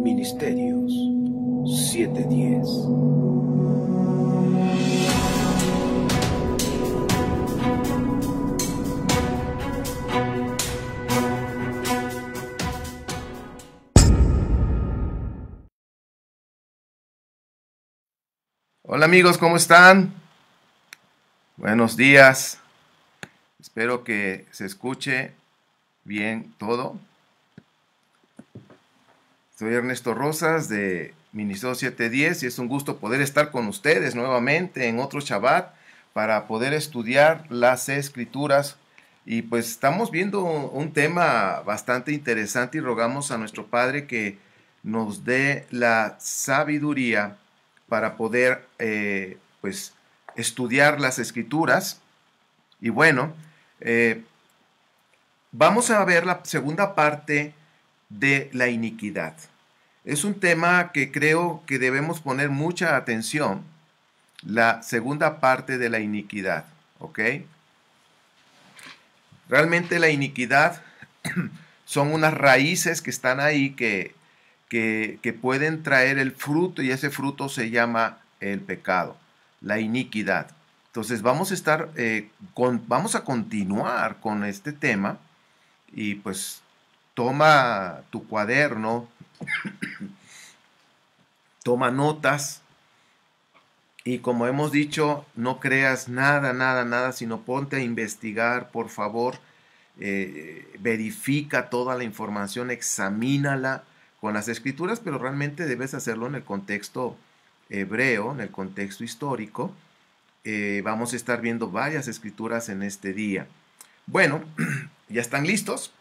Ministerios 710. Hola amigos, ¿cómo están? Buenos días. Espero que se escuche bien todo. Soy Ernesto Rosas de Ministerio 710 y es un gusto poder estar con ustedes nuevamente en otro Shabbat para poder estudiar las Escrituras. Y pues estamos viendo un tema bastante interesante y rogamos a nuestro Padre que nos dé la sabiduría para poder pues estudiar las Escrituras. Y bueno, vamos a ver la segunda parte de la iniquidad. Es un tema que creo que debemos poner mucha atención, la segunda parte de la iniquidad, ¿ok? Realmente la iniquidad son unas raíces que están ahí que pueden traer el fruto y ese fruto se llama el pecado, la iniquidad. Entonces vamos a continuar con este tema y pues toma tu cuaderno, toma notas y como hemos dicho, no creas nada, sino ponte a investigar, por favor, verifica toda la información, examínala con las escrituras, pero realmente debes hacerlo en el contexto hebreo, en el contexto histórico. Vamos a estar viendo varias escrituras en este día. Bueno, ¿ya están listos?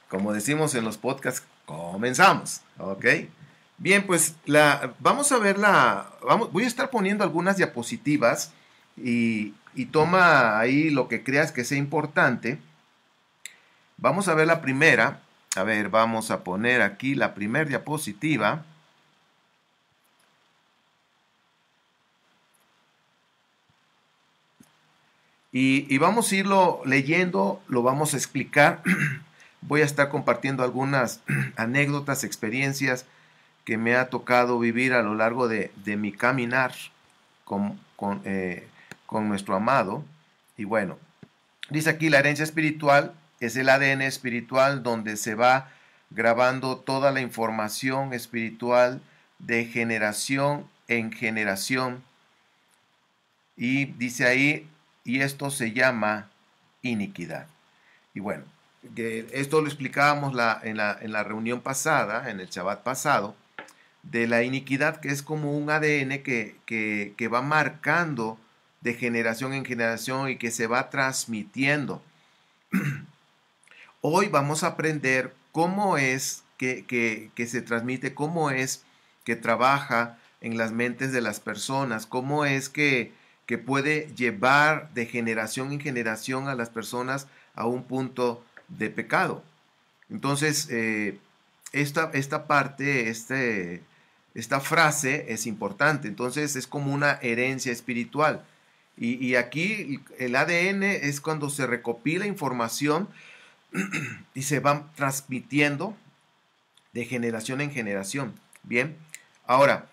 Como decimos en los podcasts, comenzamos, ¿ok? Bien, pues vamos a ver voy a estar poniendo algunas diapositivas y toma ahí lo que creas que sea importante. Vamos a ver la primera. A ver, vamos a poner aquí la primera diapositiva. Y vamos a irlo leyendo, lo vamos a explicar. Voy a estar compartiendo algunas anécdotas, experiencias que me ha tocado vivir a lo largo de mi caminar con nuestro amado. Y bueno, dice aquí la herencia espiritual es el ADN espiritual donde se va grabando toda la información espiritual de generación en generación. Y dice ahí, y esto se llama iniquidad. Y bueno, esto lo explicábamos en la reunión pasada, en el Shabbat pasado, de la iniquidad que es como un ADN que va marcando de generación en generación y que se va transmitiendo. Hoy vamos a aprender cómo es que se transmite, cómo es que trabaja en las mentes de las personas, cómo es que puede llevar de generación en generación a las personas a un punto de pecado. Entonces, esta parte, esta frase es importante. Entonces, es como una herencia espiritual. Y aquí el ADN es cuando se recopila información y se va transmitiendo de generación en generación. Bien, ahora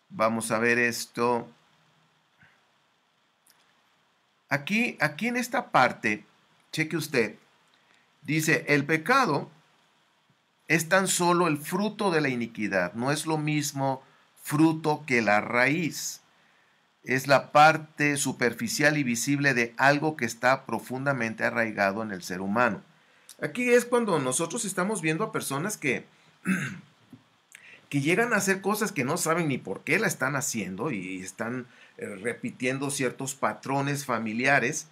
vamos a ver esto. Aquí en esta parte, cheque usted, dice, el pecado es tan solo el fruto de la iniquidad, no es lo mismo fruto que la raíz. Es la parte superficial y visible de algo que está profundamente arraigado en el ser humano. Aquí es cuando nosotros estamos viendo a personas que llegan a hacer cosas que no saben ni por qué la están haciendo y están repitiendo ciertos patrones familiares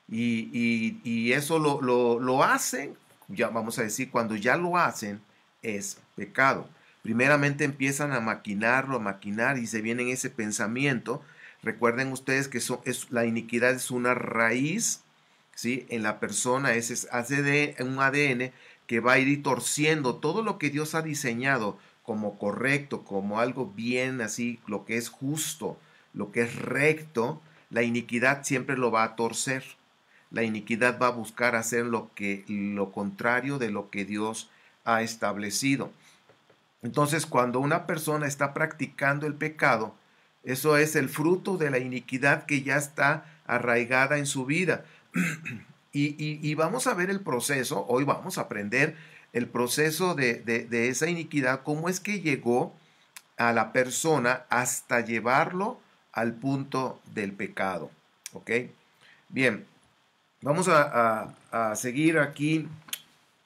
y eso lo hacen, ya vamos a decir, cuando ya lo hacen es pecado. Primeramente empiezan a maquinar y se viene ese pensamiento. Recuerden ustedes que la iniquidad es una raíz, ¿sí? En la persona, hace un ADN que va a ir torciendo todo lo que Dios ha diseñado como correcto, como algo bien, así, lo que es justo, lo que es recto, la iniquidad siempre lo va a torcer. la iniquidad va a buscar hacer lo contrario de lo que Dios ha establecido. Entonces, cuando una persona está practicando el pecado, eso es el fruto de la iniquidad que ya está arraigada en su vida. Y vamos a ver el proceso, hoy vamos a aprender el proceso de esa iniquidad, cómo es que llegó a la persona hasta llevarlo al punto del pecado. ¿Ok? Bien, vamos a seguir aquí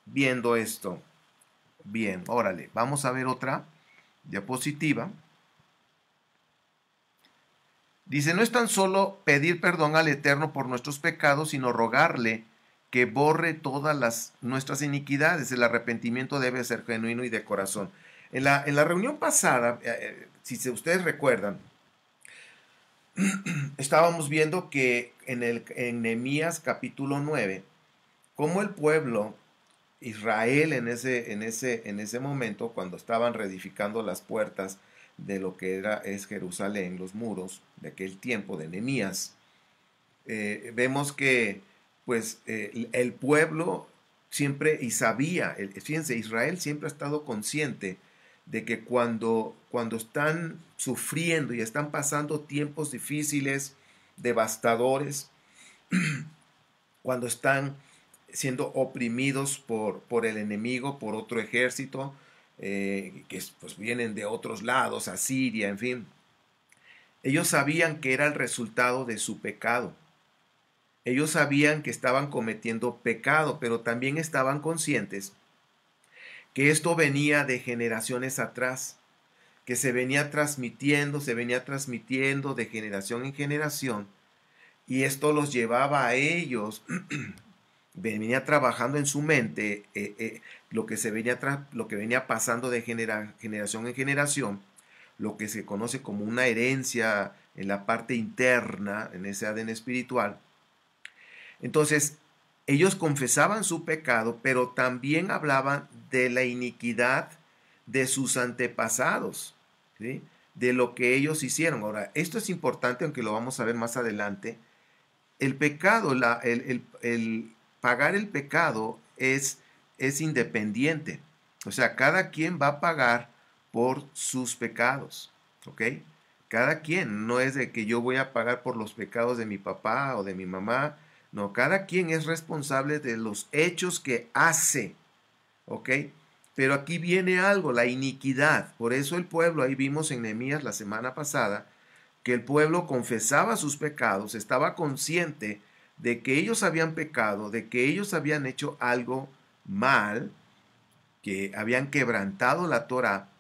viendo esto. Bien, órale, vamos a ver otra diapositiva. Dice, no es tan solo pedir perdón al Eterno por nuestros pecados, sino rogarle que borre todas nuestras iniquidades. El arrepentimiento debe ser genuino y de corazón. En la reunión pasada, si ustedes recuerdan, estábamos viendo que en Nehemías capítulo 9, cómo el pueblo Israel en ese momento, cuando estaban reedificando las puertas de lo que es Jerusalén, los muros de aquel tiempo de Nehemías, vemos que pues el pueblo siempre y sabía, fíjense, Israel siempre ha estado consciente de que cuando están sufriendo y están pasando tiempos difíciles, devastadores, cuando están siendo oprimidos por el enemigo, por otro ejército, que pues vienen de otros lados, Asiria, en fin. Ellos sabían que era el resultado de su pecado. Ellos sabían que estaban cometiendo pecado, pero también estaban conscientes que esto venía de generaciones atrás, que se venía transmitiendo de generación en generación, y esto los llevaba a ellos venía trabajando en su mente lo que venía pasando de generación en generación, lo que se conoce como una herencia en la parte interna, en ese ADN espiritual. Entonces, ellos confesaban su pecado, pero también hablaban de la iniquidad de sus antepasados, ¿sí? De lo que ellos hicieron. Ahora, esto es importante, aunque lo vamos a ver más adelante. El pecado, el pagar el pecado es independiente. O sea, cada quien va a pagar por sus pecados. ¿Ok? Cada quien. No es de que yo voy a pagar por los pecados de mi papá o de mi mamá. No, cada quien es responsable de los hechos que hace. ¿Ok? Pero aquí viene algo, la iniquidad. Por eso el pueblo, ahí vimos en Nehemías la semana pasada, que el pueblo confesaba sus pecados, estaba consciente de que ellos habían pecado, de que ellos habían hecho algo mal, que habían quebrantado la Torá.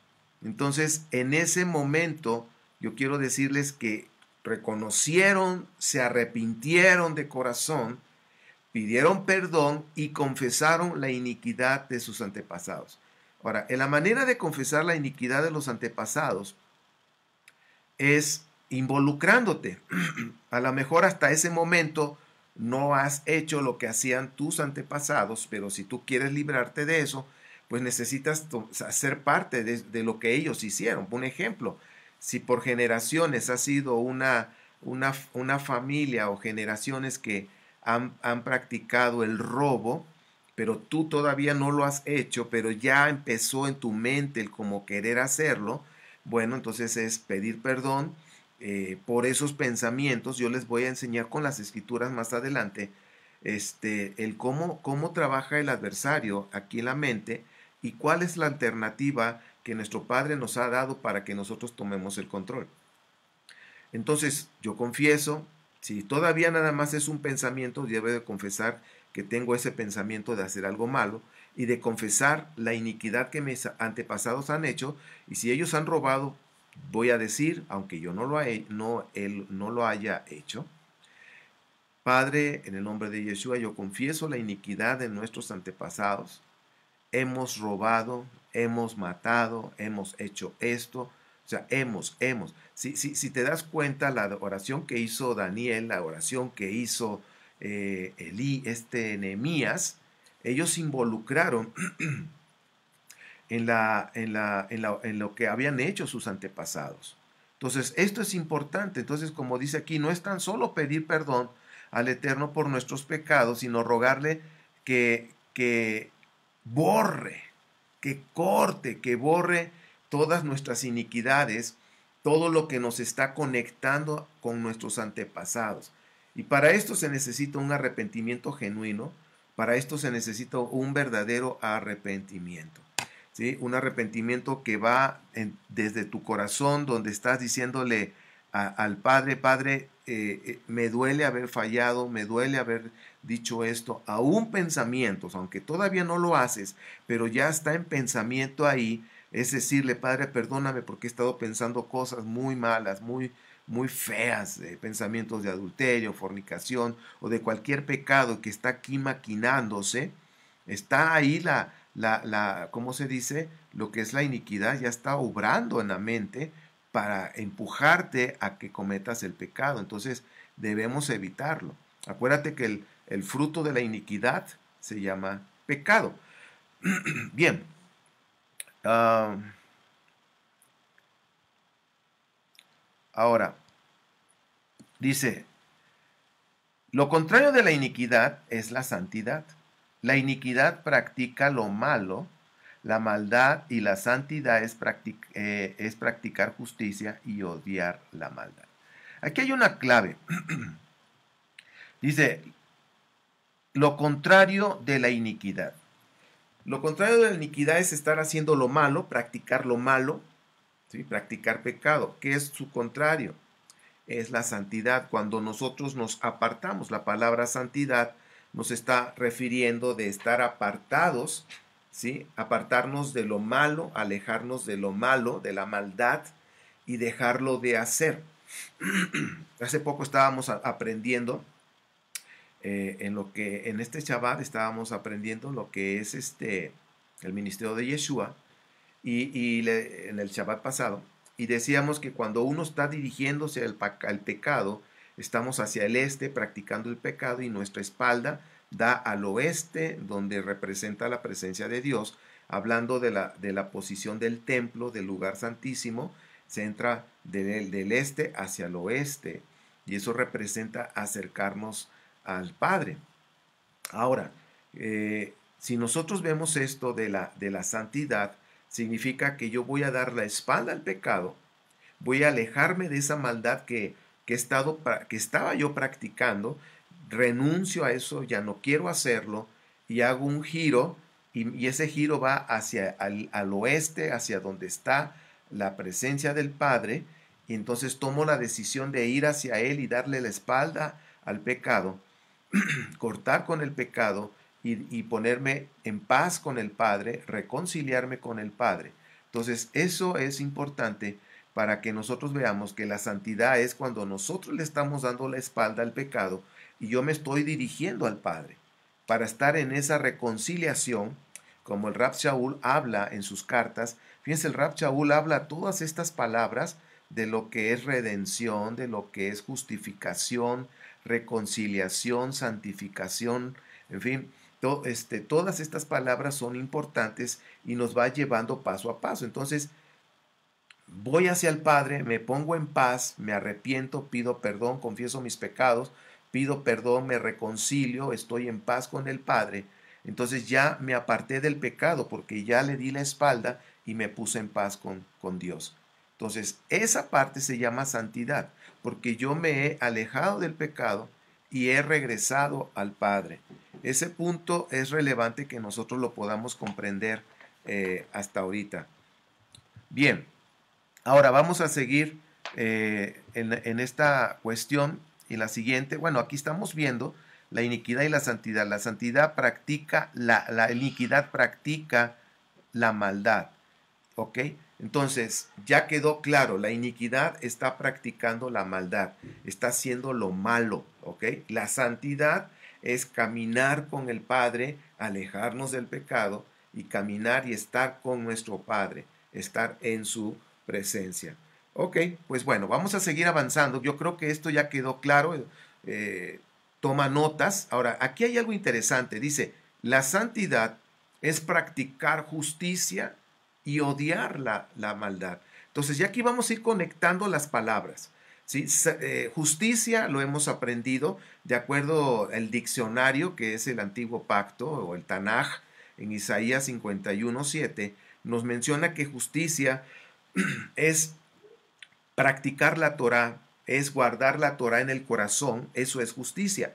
Entonces, en ese momento, yo quiero decirles que reconocieron, se arrepintieron de corazón, pidieron perdón y confesaron la iniquidad de sus antepasados. Ahora, en la manera de confesar la iniquidad de los antepasados es involucrándote. A lo mejor hasta ese momento no has hecho lo que hacían tus antepasados, pero si tú quieres librarte de eso, pues necesitas ser parte de lo que ellos hicieron. Un ejemplo, si por generaciones ha sido una familia o generaciones que han practicado el robo, pero tú todavía no lo has hecho, pero ya empezó en tu mente el como querer hacerlo, bueno, entonces es pedir perdón por esos pensamientos. Yo les voy a enseñar con las escrituras más adelante el cómo trabaja el adversario aquí en la mente y cuál es la alternativa que nuestro Padre nos ha dado para que nosotros tomemos el control. Entonces, yo confieso, si todavía nada más es un pensamiento, debo de confesar que tengo ese pensamiento de hacer algo malo y de confesar la iniquidad que mis antepasados han hecho, y si ellos han robado, voy a decir, aunque yo él no lo haya hecho, Padre, en el nombre de Yeshua, yo confieso la iniquidad de nuestros antepasados. Hemos robado, hemos matado, hemos hecho esto. O sea, hemos. Si te das cuenta, la oración que hizo Daniel, la oración que hizo Nehemías, ellos se involucraron en lo que habían hecho sus antepasados. Entonces, esto es importante. Entonces, como dice aquí, no es tan solo pedir perdón al Eterno por nuestros pecados, sino rogarle que borre, que corte, que borre todas nuestras iniquidades, todo lo que nos está conectando con nuestros antepasados. Y para esto se necesita un arrepentimiento genuino, para esto se necesita un verdadero arrepentimiento. ¿Sí? Un arrepentimiento que va desde tu corazón, donde estás diciéndole al Padre, Padre, me duele haber fallado, me duele haber dicho esto, aún pensamientos, aunque todavía no lo haces, pero ya está en pensamiento ahí, es decirle, Padre, perdóname porque he estado pensando cosas muy malas, muy feas, pensamientos de adulterio, fornicación o de cualquier pecado que está aquí maquinándose. Está ahí ¿cómo se dice? Lo que es la iniquidad ya está obrando en la mente para empujarte a que cometas el pecado. Entonces debemos evitarlo. Acuérdate que el fruto de la iniquidad se llama pecado. Bien. Ahora, dice, lo contrario de la iniquidad es la santidad. La iniquidad practica lo malo, la maldad y la santidad es practicar justicia y odiar la maldad. Aquí hay una clave. Dice, lo contrario de la iniquidad. Lo contrario de la iniquidad es estar haciendo lo malo, ¿sí? Practicar pecado. ¿Qué es su contrario? Es la santidad. Cuando nosotros nos apartamos, la palabra santidad nos está refiriendo de estar apartados, ¿sí? Apartarnos de lo malo, alejarnos de lo malo, de la maldad y dejarlo de hacer. Hace poco estábamos aprendiendo en este Shabbat estábamos aprendiendo lo que es el ministerio de Yeshua en el Shabbat pasado, y decíamos que cuando uno está dirigiéndose al pecado, estamos hacia el este practicando el pecado y nuestra espalda da al oeste, donde representa la presencia de Dios, hablando de la posición del templo, del lugar santísimo, se entra del este hacia el oeste, y eso representa acercarnos al Padre. Ahora, si nosotros vemos esto de la santidad, significa que yo voy a dar la espalda al pecado, voy a alejarme de esa maldad que estaba yo practicando, renuncio a eso, ya no quiero hacerlo, y hago un giro, y ese giro va hacia al oeste, hacia donde está la presencia del Padre, y entonces tomo la decisión de ir hacia Él y darle la espalda al pecado, cortar con el pecado y ponerme en paz con el Padre, reconciliarme con el Padre. Entonces, eso es importante para que nosotros veamos que la santidad es cuando nosotros le estamos dando la espalda al pecado y yo me estoy dirigiendo al Padre para estar en esa reconciliación, como el Rab Shaul habla en sus cartas. Fíjense, el Rab Shaul habla todas estas palabras de lo que es redención, de lo que es justificación, reconciliación, santificación, en fin, todas estas palabras son importantes y nos va llevando paso a paso. Entonces, voy hacia el Padre, me pongo en paz, me arrepiento, pido perdón, confieso mis pecados, pido perdón, me reconcilio, estoy en paz con el Padre. Entonces ya me aparté del pecado porque ya le di la espalda y me puse en paz con Dios. Entonces, esa parte se llama santidad, porque yo me he alejado del pecado y he regresado al Padre. Ese punto es relevante que nosotros lo podamos comprender hasta ahorita. Bien, ahora vamos a seguir en esta cuestión y la siguiente. Bueno, aquí estamos viendo la iniquidad y la santidad. La santidad practica, la iniquidad practica la maldad. ¿Ok? Entonces, ya quedó claro, la iniquidad está practicando la maldad, está haciendo lo malo, ¿ok? La santidad es caminar con el Padre, alejarnos del pecado y caminar y estar con nuestro Padre, estar en su presencia. Ok, pues bueno, vamos a seguir avanzando. Yo creo que esto ya quedó claro. Toma notas. Ahora, aquí hay algo interesante. Dice, la santidad es practicar justicia y odiar la maldad. Entonces ya aquí vamos a ir conectando las palabras. ¿sí? Justicia lo hemos aprendido de acuerdo al diccionario, que es el Antiguo Pacto o el Tanaj, en Isaías 51:7, nos menciona que justicia es practicar la Torah, es guardar la Torah en el corazón, eso es justicia.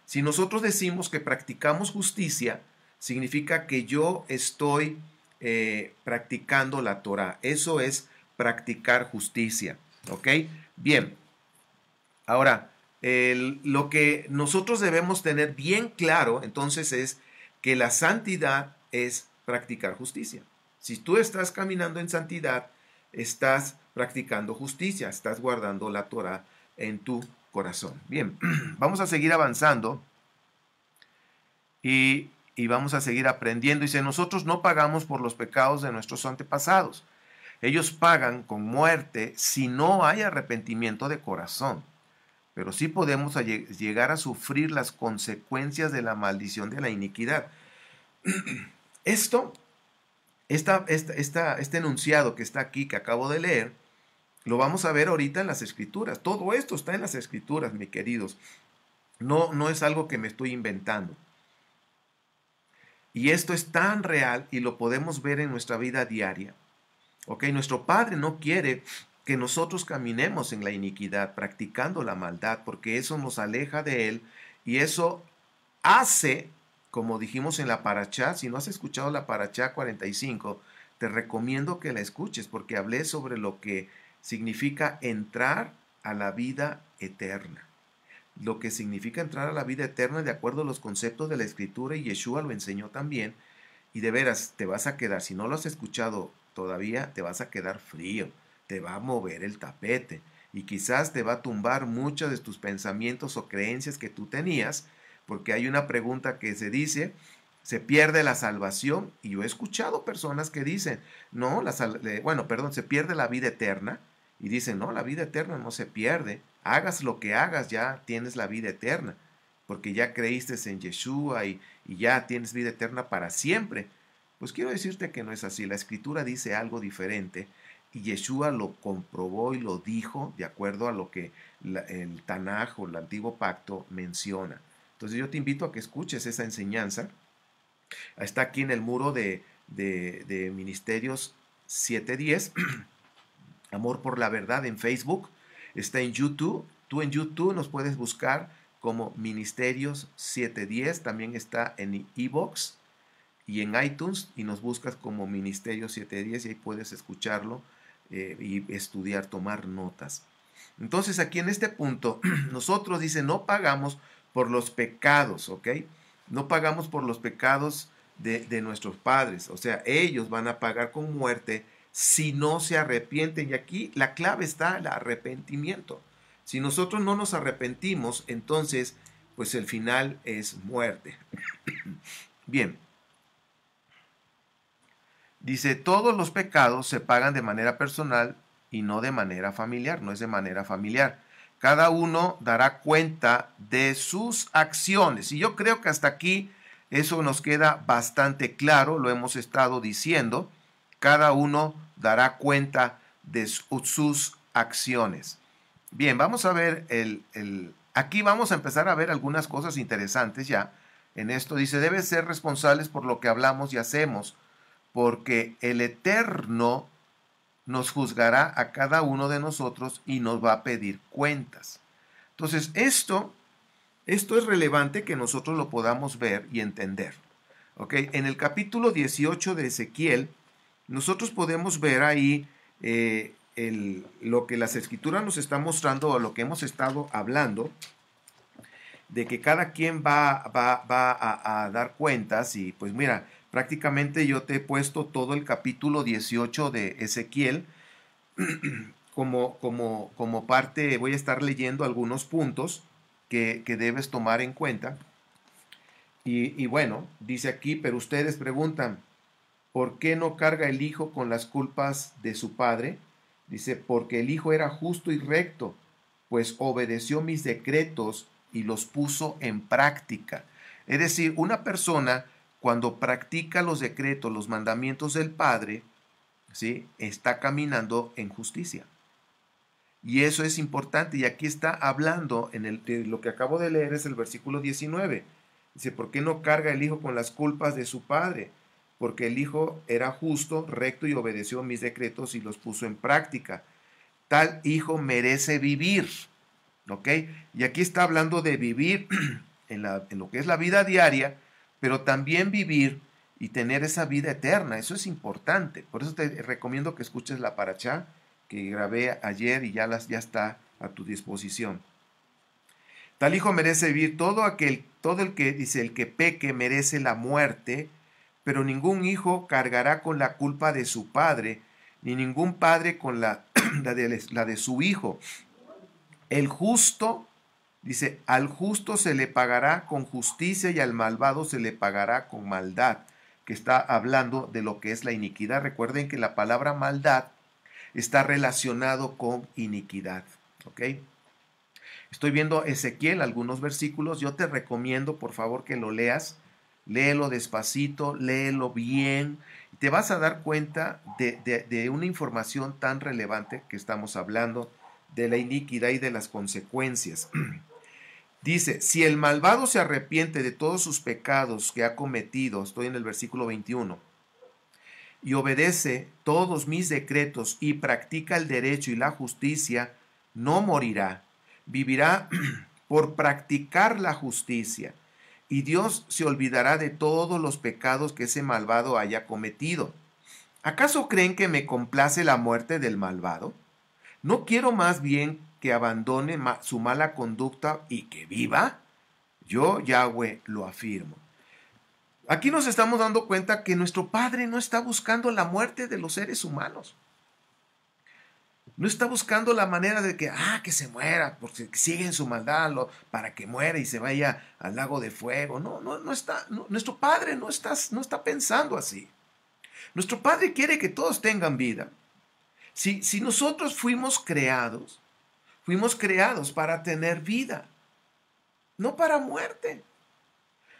Si nosotros decimos que practicamos justicia, significa que yo estoy practicando la Torah. Eso es practicar justicia. ¿Ok? Bien. Ahora, lo que nosotros debemos tener bien claro, entonces, es que la santidad es practicar justicia. Si tú estás caminando en santidad, estás practicando justicia, estás guardando la Torah en tu corazón. Bien, vamos a seguir avanzando y vamos a seguir aprendiendo. Dice, nosotros no pagamos por los pecados de nuestros antepasados. Ellos pagan con muerte si no hay arrepentimiento de corazón. Pero sí podemos llegar a sufrir las consecuencias de la maldición de la iniquidad. Este enunciado que está aquí, que acabo de leer, lo vamos a ver ahorita en las Escrituras. Todo esto está en las Escrituras, mis queridos. No es algo que me estoy inventando. Y esto es tan real y lo podemos ver en nuestra vida diaria. ¿Ok? Nuestro Padre no quiere que nosotros caminemos en la iniquidad, practicando la maldad, porque eso nos aleja de Él y eso hace, como dijimos en la Parashá, si no has escuchado la Parashá 45, te recomiendo que la escuches porque hablé sobre lo que significa entrar a la vida eterna. Lo que significa entrar a la vida eterna de acuerdo a los conceptos de la Escritura, y Yeshua lo enseñó también, y de veras te vas a quedar, si no lo has escuchado todavía, te vas a quedar frío. Te va a mover el tapete y quizás te va a tumbar muchos de tus pensamientos o creencias que tú tenías, porque hay una pregunta que se dice, ¿se pierde la salvación? Y yo he escuchado personas que dicen, no, se pierde la vida eterna, y dicen, no, la vida eterna no se pierde, hagas lo que hagas, ya tienes la vida eterna, porque ya creíste en Yeshua y ya tienes vida eterna para siempre. Pues quiero decirte que no es así, la Escritura dice algo diferente, y Yeshua lo comprobó y lo dijo de acuerdo a lo que el Tanaj o el Antiguo Pacto menciona. Entonces yo te invito a que escuches esa enseñanza. Está aquí en el muro de Ministerios 710, Amor por la Verdad, en Facebook. Está en YouTube. Tú en YouTube nos puedes buscar como Ministerios 710. También está en iVoox y en iTunes, y nos buscas como Ministerio 710 y ahí puedes escucharlo y estudiar, tomar notas. Entonces aquí en este punto, nosotros dice, no pagamos por los pecados, ¿ok? No pagamos por los pecados de nuestros padres, o sea, ellos van a pagar con muerte si no se arrepienten, y aquí la clave está el arrepentimiento. Si nosotros no nos arrepentimos, entonces, pues el final es muerte. Bien. Dice, todos los pecados se pagan de manera personal y no de manera familiar, no es de manera familiar. Cada uno dará cuenta de sus acciones. Y yo creo que hasta aquí eso nos queda bastante claro, lo hemos estado diciendo. Cada uno dará cuenta de sus acciones. Bien, vamos a ver aquí vamos a empezar a ver algunas cosas interesantes ya. En esto dice, deben ser responsables por lo que hablamos y hacemos, porque el Eterno nos juzgará a cada uno de nosotros y nos va a pedir cuentas. Entonces, esto es relevante que nosotros lo podamos ver y entender. ¿Ok? En el capítulo 18 de Ezequiel, nosotros podemos ver ahí lo que las Escrituras nos están mostrando, o lo que hemos estado hablando, de que cada quien va a dar cuentas. Y pues mira, prácticamente yo te he puesto todo el capítulo 18 de Ezequiel como parte. Voy a estar leyendo algunos puntos que debes tomar en cuenta. Y bueno, dice aquí, pero ustedes preguntan, ¿por qué no carga el hijo con las culpas de su padre? Dice, porque el hijo era justo y recto, pues obedeció mis decretos y los puso en práctica. Es decir, una persona cuando practica los decretos, los mandamientos del Padre, ¿sí?, está caminando en justicia. Y eso es importante. Y aquí está hablando, de lo que acabo de leer es el versículo 19. Dice, ¿por qué no carga el hijo con las culpas de su padre? Porque el hijo era justo, recto y obedeció mis decretos y los puso en práctica. Tal hijo merece vivir. ¿Ok? Y aquí está hablando de vivir en lo que es la vida diaria, pero también vivir y tener esa vida eterna. Eso es importante. Por eso te recomiendo que escuches la parachá que grabé ayer y ya está a tu disposición. Tal hijo merece vivir. Todo el que dice, el que peque merece la muerte, pero ningún hijo cargará con la culpa de su padre, ni ningún padre con la de su hijo. El justo, dice, al justo se le pagará con justicia y al malvado se le pagará con maldad, que está hablando de lo que es la iniquidad. Recuerden que la palabra maldad está relacionado con iniquidad. ¿Ok? Estoy viendo Ezequiel, algunos versículos. Yo te recomiendo, por favor, que lo leas. Léelo despacito, léelo bien. Te vas a dar cuenta de una información tan relevante que estamos hablando, de la iniquidad y de las consecuencias. Dice, si el malvado se arrepiente de todos sus pecados que ha cometido, estoy en el versículo 21, y obedece todos mis decretos y practica el derecho y la justicia, no morirá, vivirá por practicar la justicia, y Dios se olvidará de todos los pecados que ese malvado haya cometido. ¿Acaso creen que me complace la muerte del malvado? ¿No quiero más bien que abandone su mala conducta y que viva? Yo, Yahweh, lo afirmo. Aquí nos estamos dando cuenta que nuestro Padre no está buscando la muerte de los seres humanos. No está buscando la manera de que se muera, porque sigue en su maldad, para que muera y se vaya al lago de fuego. No está. Nuestro Padre no está pensando así. Nuestro Padre quiere que todos tengan vida. Si nosotros fuimos creados para tener vida, no para muerte.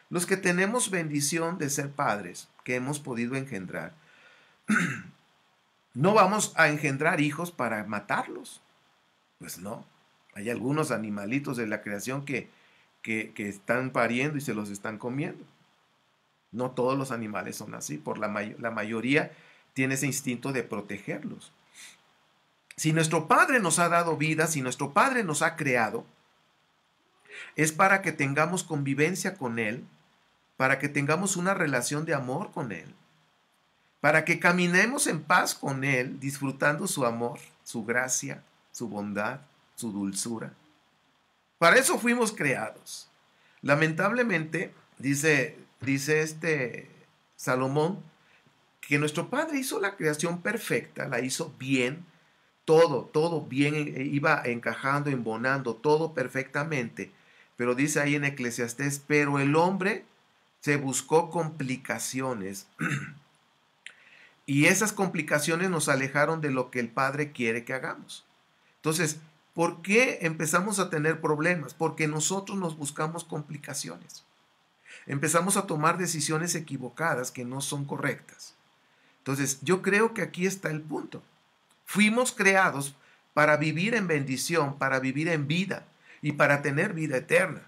Los que tenemos bendición de ser padres, que hemos podido engendrar, no vamos a engendrar hijos para matarlos. Pues no. Hay algunos animalitos de la creación que están pariendo y se los están comiendo. No todos los animales son así. La mayoría tiene ese instinto de protegerlos. Si nuestro Padre nos ha dado vida, si nuestro Padre nos ha creado, es para que tengamos convivencia con Él, para que tengamos una relación de amor con Él, para que caminemos en paz con Él, disfrutando su amor, su gracia, su bondad, su dulzura. Para eso fuimos creados. Lamentablemente, dice Salomón, que nuestro Padre hizo la creación perfecta, la hizo bien, todo bien, iba encajando, embonando, todo perfectamente. Pero dice ahí en Eclesiastés, pero el hombre se buscó complicaciones. Y esas complicaciones nos alejaron de lo que el Padre quiere que hagamos. Entonces, ¿por qué empezamos a tener problemas? Porque nosotros nos buscamos complicaciones. Empezamos a tomar decisiones equivocadas que no son correctas. Entonces, yo creo que aquí está el punto. Fuimos creados para vivir en bendición, para vivir en vida y para tener vida eterna.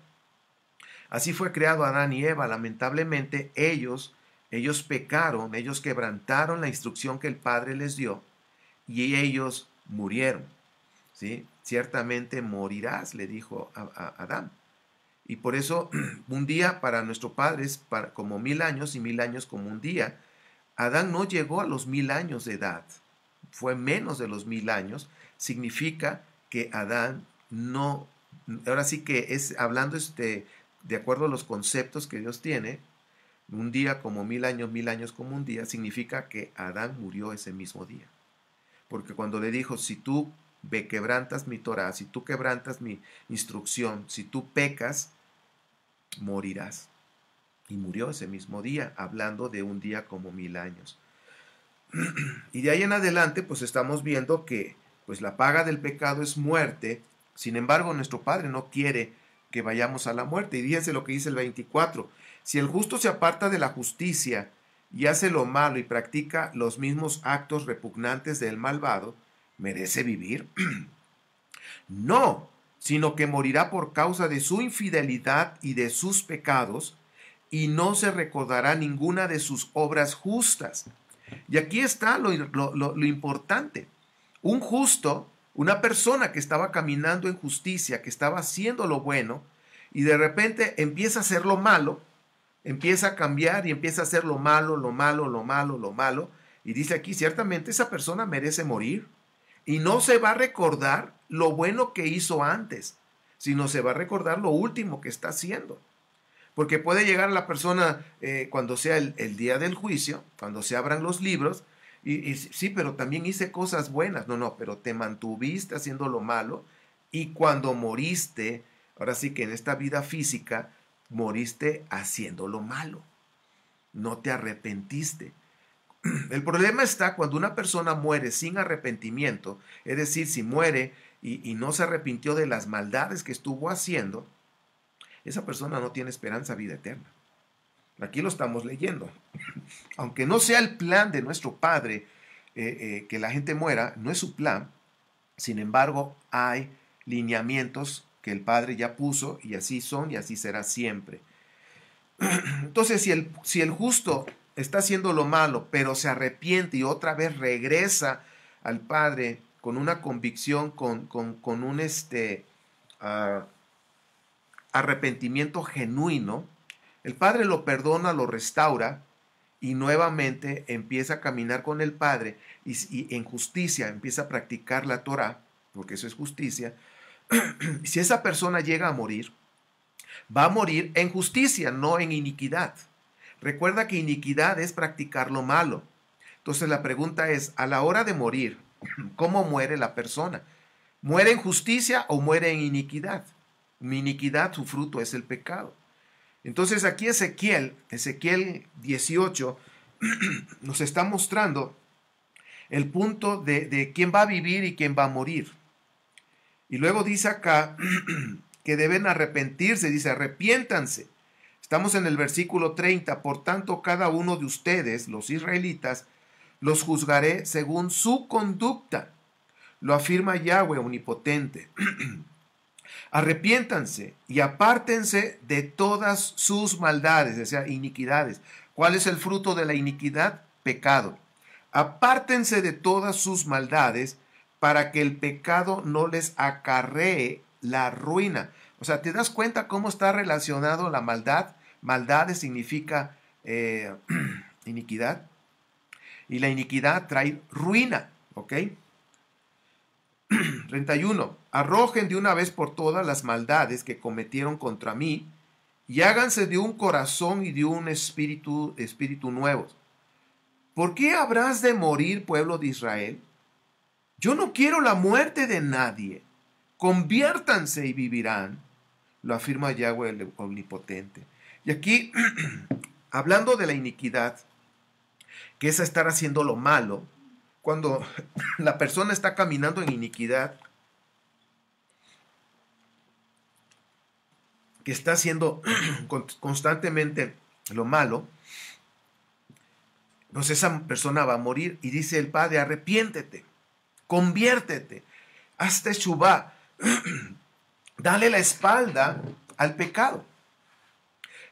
Así fue creado Adán y Eva. Lamentablemente, ellos pecaron, ellos quebrantaron la instrucción que el Padre les dio y ellos murieron. ¿Sí? Ciertamente morirás, le dijo a Adán. Y por eso un día para nuestro Padre es como 1000 años y 1000 años como un día. Adán no llegó a los 1000 años de edad. Fue menos de los 1000 años. Significa que Adán no, ahora sí que es hablando de acuerdo a los conceptos que Dios tiene, un día como 1000 años como un día, significa que Adán murió ese mismo día. Porque cuando le dijo, si tú quebrantas mi Torah, si tú quebrantas mi instrucción, si tú pecas, morirás. Y murió ese mismo día, hablando de un día como 1000 años. Y de ahí en adelante, pues estamos viendo que pues la paga del pecado es muerte. Sin embargo, nuestro Padre no quiere que vayamos a la muerte. Y fíjense lo que dice el 24. Si el justo se aparta de la justicia y hace lo malo y practica los mismos actos repugnantes del malvado, ¿merece vivir? No, sino que morirá por causa de su infidelidad y de sus pecados, y no se recordará ninguna de sus obras justas. Y aquí está lo importante. Un justo, una persona que estaba caminando en justicia, que estaba haciendo lo bueno, y de repente empieza a hacer lo malo, empieza a cambiar y empieza a hacer lo malo, lo malo, lo malo, lo malo. Y dice aquí, ciertamente esa persona merece morir. Y no se va a recordar lo bueno que hizo antes, sino se va a recordar lo último que está haciendo. Porque puede llegar a la persona cuando sea el día del juicio, cuando se abran los libros, y sí, pero también hice cosas buenas. No, pero te mantuviste haciendo lo malo, y cuando moriste, ahora sí que en esta vida física, moriste haciendo lo malo. No te arrepentiste. El problema está cuando una persona muere sin arrepentimiento, es decir, si muere y no se arrepintió de las maldades que estuvo haciendo, esa persona no tiene esperanza de vida eterna. Aquí lo estamos leyendo. Aunque no sea el plan de nuestro Padre que la gente muera, no es su plan. Sin embargo, hay lineamientos que el Padre ya puso y así son y así será siempre. Entonces, si el justo está haciendo lo malo, pero se arrepiente y otra vez regresa al Padre con una convicción, con un arrepentimiento genuino, el Padre lo perdona, lo restaura y nuevamente empieza a caminar con el Padre y en justicia empieza a practicar la Torah, porque eso es justicia. Si esa persona llega a morir, va a morir en justicia, no en iniquidad. Recuerda que iniquidad es practicar lo malo. Entonces la pregunta es, a la hora de morir, ¿cómo muere la persona? ¿Muere en justicia o muere en iniquidad? Mi iniquidad, su fruto es el pecado. Entonces aquí Ezequiel 18, nos está mostrando el punto de quién va a vivir y quién va a morir. Y luego dice acá que deben arrepentirse, dice, arrepiéntanse. Estamos en el versículo 30, por tanto cada uno de ustedes, los israelitas, los juzgaré según su conducta. Lo afirma Yahweh omnipotente. Arrepiéntanse y apártense de todas sus maldades, o sea, iniquidades. ¿Cuál es el fruto de la iniquidad? Pecado. Apártense de todas sus maldades para que el pecado no les acarree la ruina. O sea, ¿te das cuenta cómo está relacionado la maldad? Maldades significa iniquidad. Y la iniquidad trae ruina, ¿ok? 31. Arrojen de una vez por todas las maldades que cometieron contra mí y háganse de un corazón y de un espíritu nuevos. ¿Por qué habrás de morir, pueblo de Israel? Yo no quiero la muerte de nadie. Conviértanse y vivirán. Lo afirma Yahweh el omnipotente. Y aquí, hablando de la iniquidad, que es estar haciendo lo malo, cuando la persona está caminando en iniquidad, que está haciendo constantemente lo malo, pues esa persona va a morir. Y dice el Padre, arrepiéntete, conviértete, hazte teshuvá, dale la espalda al pecado.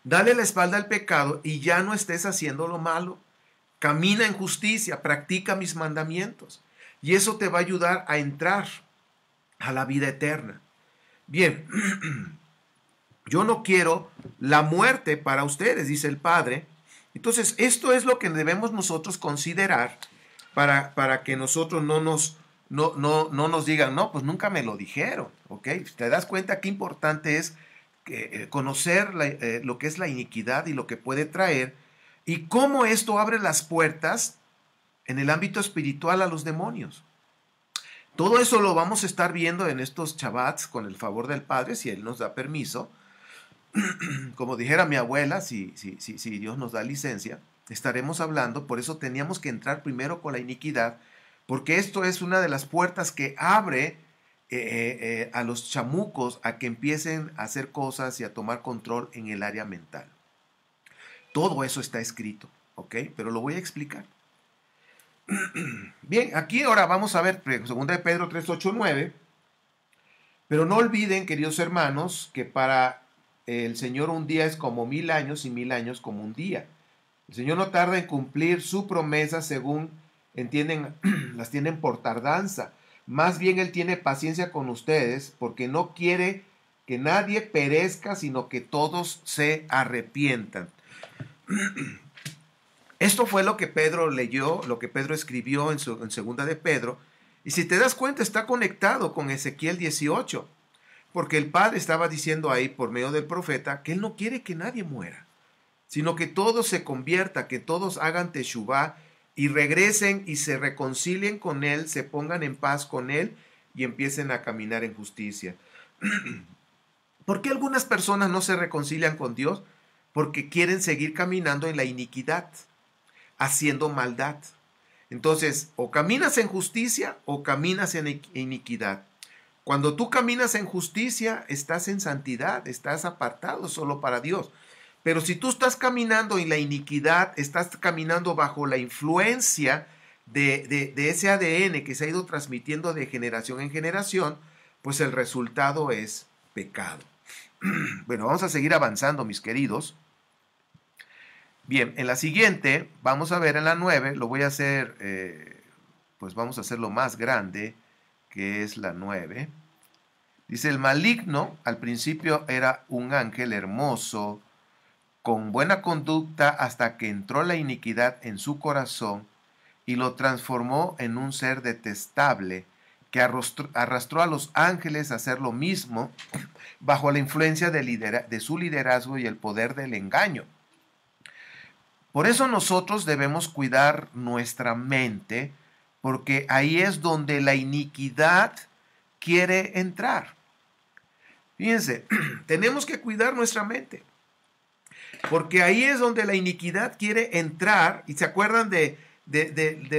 Dale la espalda al pecado y ya no estés haciendo lo malo. Camina en justicia, practica mis mandamientos. Y eso te va a ayudar a entrar a la vida eterna. Bien, yo no quiero la muerte para ustedes, dice el Padre. Entonces, esto es lo que debemos nosotros considerar para que nosotros no nos digan, no, pues nunca me lo dijeron, ¿ok? ¿Te das cuenta qué importante es conocer lo que es la iniquidad y lo que puede traer? Y cómo esto abre las puertas en el ámbito espiritual a los demonios. Todo eso lo vamos a estar viendo en estos Shabbats con el favor del Padre, si Él nos da permiso. Como dijera mi abuela, si Dios nos da licencia, estaremos hablando. Por eso teníamos que entrar primero con la iniquidad, porque esto es una de las puertas que abre a los chamucos a que empiecen a hacer cosas y a tomar control en el área mental. Todo eso está escrito, ¿ok? Pero lo voy a explicar. Bien, aquí ahora vamos a ver 2 de Pedro 3, 8, 9. Pero no olviden, queridos hermanos, que para el Señor un día es como 1000 años y 1000 años como un día. El Señor no tarda en cumplir su promesa según entienden, las tienen por tardanza. Más bien Él tiene paciencia con ustedes porque no quiere que nadie perezca, sino que todos se arrepientan. Esto fue lo que Pedro leyó, lo que Pedro escribió en segunda de Pedro. Y si te das cuenta, está conectado con Ezequiel 18. Porque el Padre estaba diciendo ahí, por medio del profeta, que Él no quiere que nadie muera, sino que todos se conviertan, que todos hagan teshuvá y regresen y se reconcilien con Él, se pongan en paz con Él y empiecen a caminar en justicia. ¿Por qué algunas personas no se reconcilian con Dios? Porque quieren seguir caminando en la iniquidad, haciendo maldad. Entonces, o caminas en justicia o caminas en iniquidad. Cuando tú caminas en justicia, estás en santidad, estás apartado solo para Dios. Pero si tú estás caminando en la iniquidad, estás caminando bajo la influencia de ese ADN que se ha ido transmitiendo de generación en generación, pues el resultado es pecado. Bueno, vamos a seguir avanzando, mis queridos. Bien, en la siguiente, vamos a ver en la 9, lo voy a hacer, pues vamos a hacerlo más grande, que es la 9. Dice, el maligno al principio era un ángel hermoso, con buena conducta, hasta que entró la iniquidad en su corazón y lo transformó en un ser detestable, que arrastró a los ángeles a hacer lo mismo, bajo la influencia de su liderazgo y el poder del engaño. Por eso nosotros debemos cuidar nuestra mente, porque ahí es donde la iniquidad quiere entrar. Fíjense, tenemos que cuidar nuestra mente, porque ahí es donde la iniquidad quiere entrar. ¿Y se acuerdan de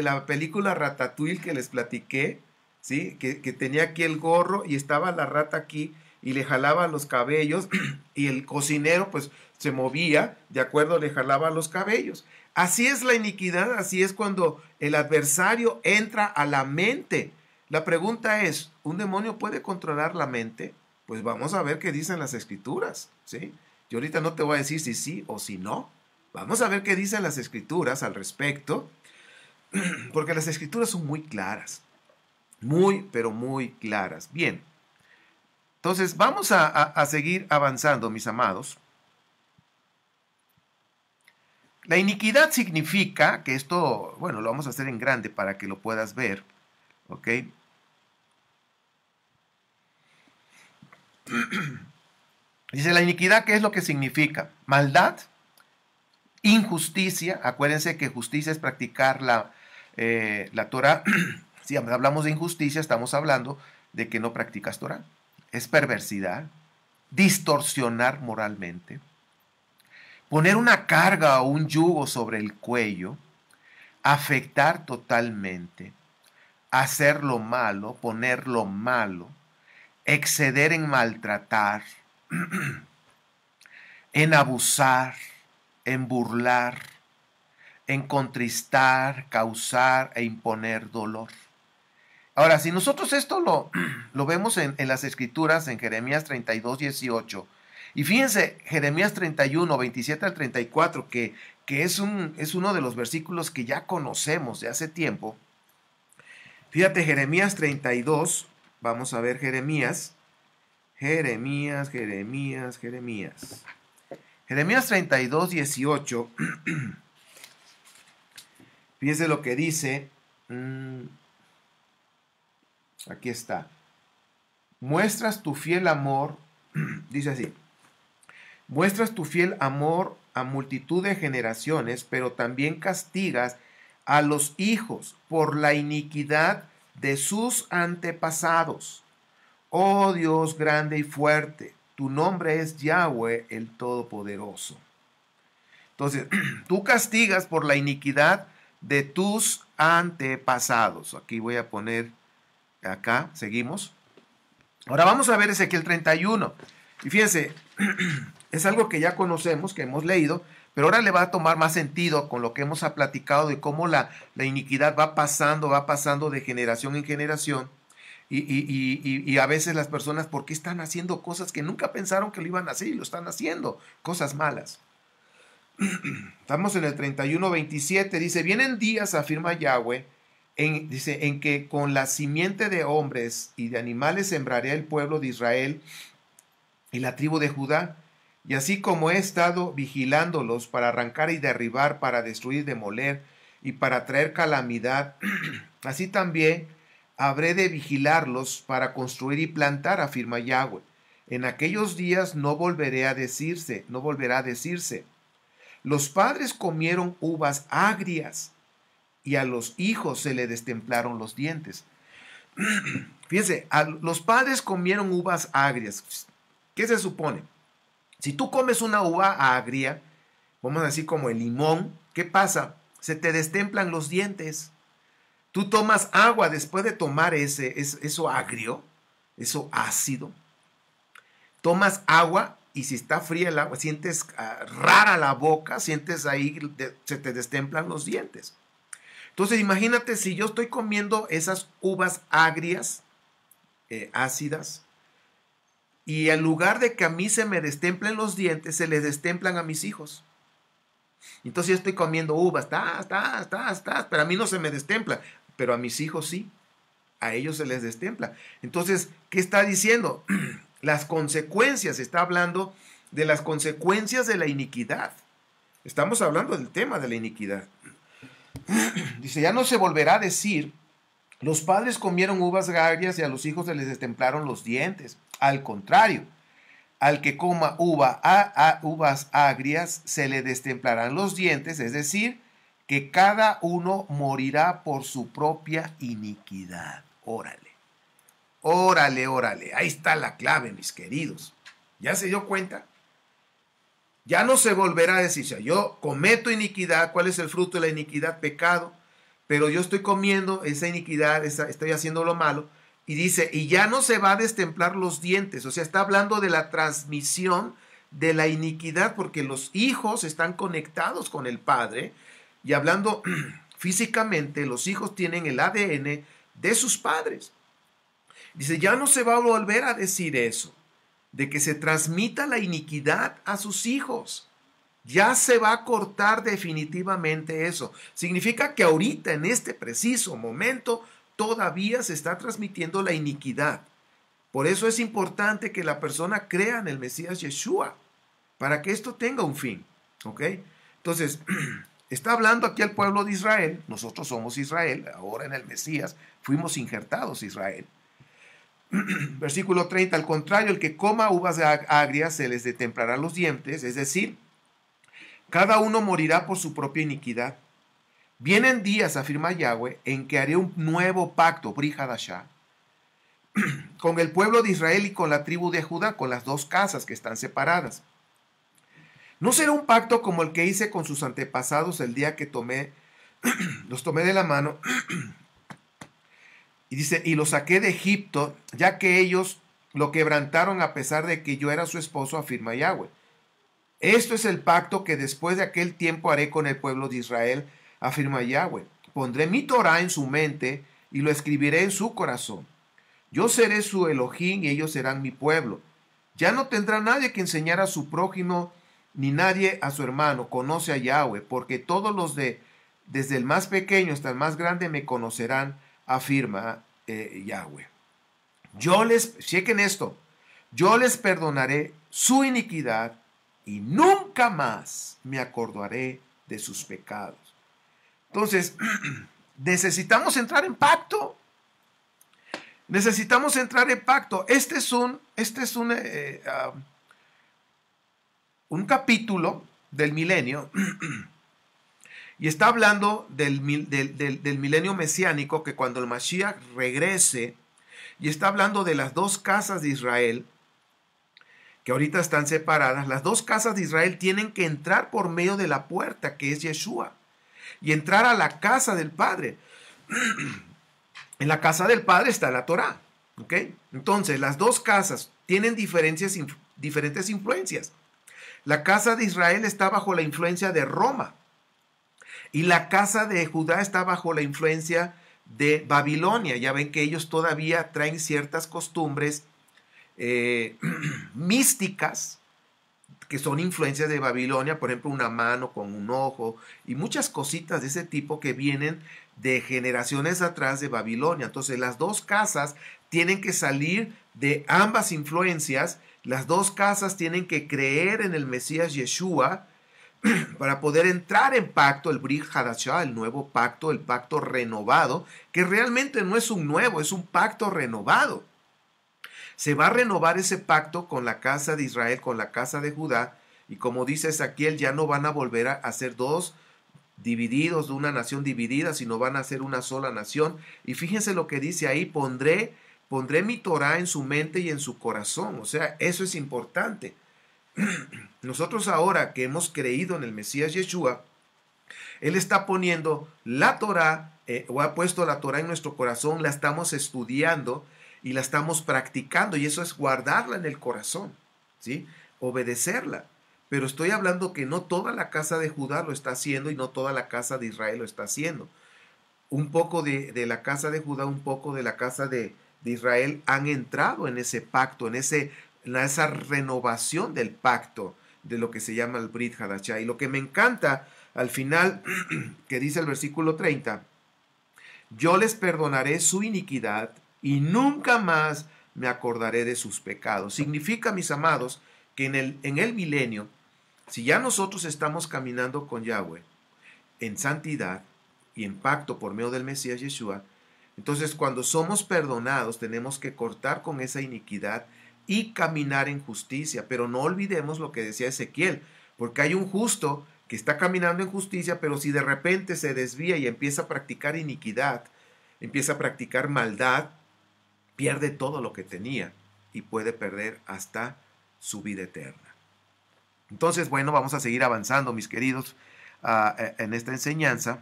la película Ratatouille que les platiqué? ¿Sí? Que tenía aquí el gorro y estaba la rata aquí y le jalaba los cabellos y el cocinero pues se movía, de acuerdo, le jalaba los cabellos. Así es la iniquidad, así es cuando el adversario entra a la mente. La pregunta es, ¿un demonio puede controlar la mente? Pues vamos a ver qué dicen las escrituras, ¿sí? Yo ahorita no te voy a decir si sí o si no. Vamos a ver qué dicen las escrituras al respecto, porque las escrituras son muy claras, muy, pero muy claras. Bien, entonces vamos a seguir avanzando, mis amados. La iniquidad significa, que esto, bueno, lo vamos a hacer en grande para que lo puedas ver, ¿ok? Dice, la iniquidad, ¿qué es lo que significa? Maldad, injusticia. Acuérdense que justicia es practicar la Torah. Si hablamos de injusticia, estamos hablando de que no practicas Torah. Es perversidad, distorsionar moralmente, poner una carga o un yugo sobre el cuello, afectar totalmente, hacer lo malo, poner lo malo, exceder en maltratar, en abusar, en burlar, en contristar, causar e imponer dolor. Ahora, si nosotros esto lo vemos en las Escrituras, en Jeremías 32, 18, y fíjense, Jeremías 31, 27 al 34, que es uno de los versículos que ya conocemos de hace tiempo. Fíjate, Jeremías 32, vamos a ver Jeremías 32, 18. Fíjense lo que dice. Aquí está. Muestras tu fiel amor, dice así. Muestras tu fiel amor a multitud de generaciones, pero también castigas a los hijos por la iniquidad de sus antepasados. Oh Dios grande y fuerte, tu nombre es Yahweh el Todopoderoso. Entonces, tú castigas por la iniquidad de tus antepasados. Aquí voy a poner, acá, seguimos. Ahora vamos a ver Ezequiel 31. Y fíjense, es algo que ya conocemos, que hemos leído, pero ahora le va a tomar más sentido con lo que hemos platicado de cómo la iniquidad va pasando de generación en generación. Y a veces las personas, ¿por qué están haciendo cosas que nunca pensaron que lo iban a hacer y lo están haciendo? Cosas malas. Estamos en el 31:27, dice, vienen días, afirma Yahweh, dice, en que con la simiente de hombres y de animales sembraré el pueblo de Israel y la tribu de Judá, y así como he estado vigilándolos para arrancar y derribar, para destruir, demoler y para traer calamidad, así también habré de vigilarlos para construir y plantar, afirma Yahweh. En aquellos días no volverá a decirse, los padres comieron uvas agrias y a los hijos se le destemplaron los dientes. Fíjense, los padres comieron uvas agrias. ¿Qué se supone? Si tú comes una uva agria, vamos a decir como el limón, ¿qué pasa? Se te destemplan los dientes. Tú tomas agua después de tomar eso agrio, eso ácido. Tomas agua y si está fría el agua, sientes rara la boca, sientes ahí, se te destemplan los dientes. Entonces imagínate si yo estoy comiendo esas uvas agrias, ácidas, y en lugar de que a mí se me destemplen los dientes, se les destemplan a mis hijos. Entonces yo estoy comiendo uvas, pero a mí no se me destempla, pero a mis hijos sí, a ellos se les destempla. Entonces, ¿qué está diciendo? Las consecuencias, está hablando de las consecuencias de la iniquidad. Estamos hablando del tema de la iniquidad. Dice, ya no se volverá a decir, los padres comieron uvas agrias y a los hijos se les destemplaron los dientes. Al contrario, al que coma uvas agrias se le destemplarán los dientes, es decir, que cada uno morirá por su propia iniquidad. Órale, órale, órale. Ahí está la clave, mis queridos. ¿Ya se dio cuenta? Ya no se volverá a decir, yo cometo iniquidad, ¿cuál es el fruto de la iniquidad? Pecado, pero yo estoy comiendo esa iniquidad, estoy haciendo lo malo, y dice, y ya no se va a destemplar los dientes, o sea, está hablando de la transmisión de la iniquidad, porque los hijos están conectados con el padre, y hablando físicamente, los hijos tienen el ADN de sus padres. Dice, ya no se va a volver a decir eso, de que se transmita la iniquidad a sus hijos. Ya se va a cortar definitivamente eso. Significa que ahorita, en este preciso momento, todavía se está transmitiendo la iniquidad. Por eso es importante que la persona crea en el Mesías Yeshua, para que esto tenga un fin. ¿Ok? Entonces, está hablando aquí al pueblo de Israel. Nosotros somos Israel, ahora en el Mesías fuimos injertados Israel. Versículo 30, al contrario, el que coma uvas agrias se les destemplarán los dientes, es decir, cada uno morirá por su propia iniquidad. Vienen días, afirma Yahweh, en que haré un nuevo pacto, Brit Hadashah, con el pueblo de Israel y con la tribu de Judá, con las dos casas que están separadas. No será un pacto como el que hice con sus antepasados el día que los tomé de la mano, y dice, y lo saqué de Egipto, ya que ellos lo quebrantaron a pesar de que yo era su esposo, afirma Yahweh. Esto es el pacto que después de aquel tiempo haré con el pueblo de Israel, afirma Yahweh. Pondré mi Torah en su mente y lo escribiré en su corazón. Yo seré su Elohim y ellos serán mi pueblo. Ya no tendrá nadie que enseñar a su prójimo ni nadie a su hermano. Conoce a Yahweh, porque todos los desde el más pequeño hasta el más grande me conocerán, afirma Yahweh. Chequen esto, yo les perdonaré su iniquidad y nunca más me acordaré de sus pecados. Entonces, necesitamos entrar en pacto. Necesitamos entrar en pacto. Este es un capítulo del milenio. Y está hablando del milenio mesiánico, que cuando el Mashiach regrese, y está hablando de las dos casas de Israel, que ahorita están separadas. Las dos casas de Israel tienen que entrar por medio de la puerta, que es Yeshua, y entrar a la casa del Padre. En la casa del Padre está la Torá. ¿Ok? Entonces, las dos casas tienen diferentes influencias. La casa de Israel está bajo la influencia de Roma. Y la casa de Judá está bajo la influencia de Babilonia. Ya ven que ellos todavía traen ciertas costumbres místicas que son influencias de Babilonia, por ejemplo, una mano con un ojo y muchas cositas de ese tipo que vienen de generaciones atrás de Babilonia. Entonces, las dos casas tienen que salir de ambas influencias, las dos casas tienen que creer en el Mesías Yeshua para poder entrar en pacto, el Brit Hadashah, el nuevo pacto, el pacto renovado, que realmente no es un nuevo, es un pacto renovado. Se va a renovar ese pacto con la casa de Israel, con la casa de Judá, y como dice Ezequiel, ya no van a volver a ser dos divididos, de una nación dividida, sino van a ser una sola nación. Y fíjense lo que dice ahí, pondré mi Torah en su mente y en su corazón. O sea, eso es importante. Nosotros ahora que hemos creído en el Mesías Yeshua, Él está poniendo la Torah, o ha puesto la Torah en nuestro corazón, la estamos estudiando y la estamos practicando, y eso es guardarla en el corazón, ¿sí? Obedecerla. Pero estoy hablando que no toda la casa de Judá lo está haciendo y no toda la casa de Israel lo está haciendo. Un poco de la casa de Judá, un poco de la casa de Israel han entrado en ese pacto, en esa renovación del pacto de lo que se llama el Brit Hadashah. Y lo que me encanta al final, que dice el versículo 30, yo les perdonaré su iniquidad y nunca más me acordaré de sus pecados. Significa, mis amados, que en el milenio, si ya nosotros estamos caminando con Yahweh en santidad y en pacto por medio del Mesías Yeshua, entonces cuando somos perdonados tenemos que cortar con esa iniquidad y caminar en justicia. Pero no olvidemos lo que decía Ezequiel, porque hay un justo que está caminando en justicia, pero si de repente se desvía y empieza a practicar iniquidad, empieza a practicar maldad, pierde todo lo que tenía y puede perder hasta su vida eterna. Entonces, bueno, vamos a seguir avanzando, mis queridos, en esta enseñanza.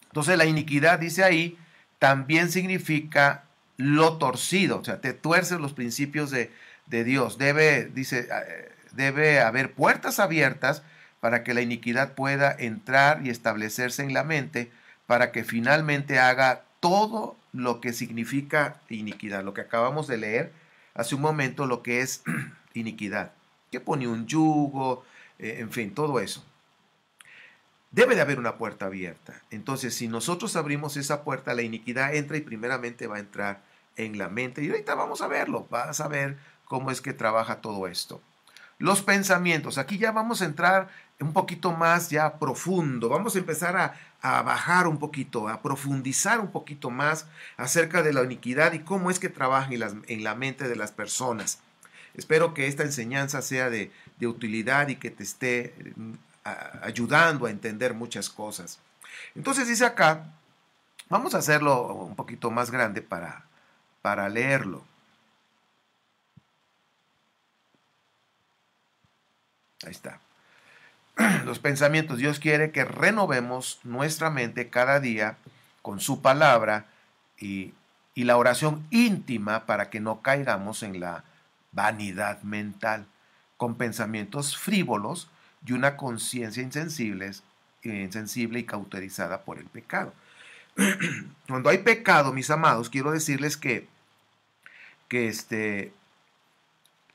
Entonces, la iniquidad, dice ahí, también significa lo torcido, o sea, te tuerces los principios de Dios. Debe haber puertas abiertas para que la iniquidad pueda entrar y establecerse en la mente, para que finalmente haga todo lo que significa iniquidad, lo que acabamos de leer hace un momento, lo que es iniquidad, que pone un yugo, en fin, todo eso. Debe de haber una puerta abierta. Entonces, si nosotros abrimos esa puerta, la iniquidad entra y primeramente va a entrar en la mente. Y ahorita vamos a verlo, vas a ver cómo es que trabaja todo esto. Los pensamientos, aquí ya vamos a entrar un poquito más ya profundo, vamos a empezar a bajar un poquito, a profundizar un poquito más acerca de la iniquidad y cómo es que trabaja en la mente de las personas. Espero que esta enseñanza sea de utilidad y que te esté ayudando a entender muchas cosas. Entonces dice acá, vamos a hacerlo un poquito más grande para leerlo. Ahí está. Los pensamientos. Dios quiere que renovemos nuestra mente cada día con su palabra y la oración íntima para que no caigamos en la vanidad mental, con pensamientos frívolos y una conciencia insensible y cauterizada por el pecado. Cuando hay pecado, mis amados, quiero decirles que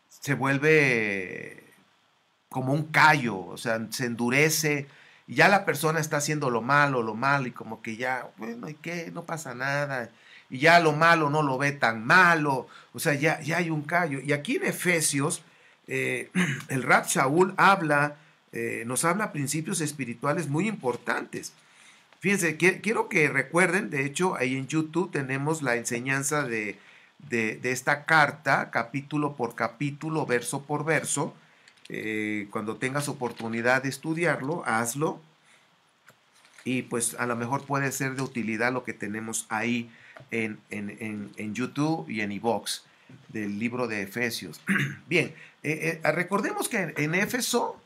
se vuelve como un callo, o sea, se endurece y ya la persona está haciendo lo malo y como que ya, bueno, ¿y qué? No pasa nada. Y ya lo malo no lo ve tan malo, o sea, ya hay un callo. Y aquí en Efesios, el Rab Shaul nos habla principios espirituales muy importantes. Fíjense, quiero que recuerden, de hecho, ahí en YouTube tenemos la enseñanza de esta carta, capítulo por capítulo, verso por verso. Cuando tengas oportunidad de estudiarlo, hazlo. Y pues a lo mejor puede ser de utilidad lo que tenemos ahí en YouTube y en iVoox del libro de Efesios. Bien, recordemos que en Éfeso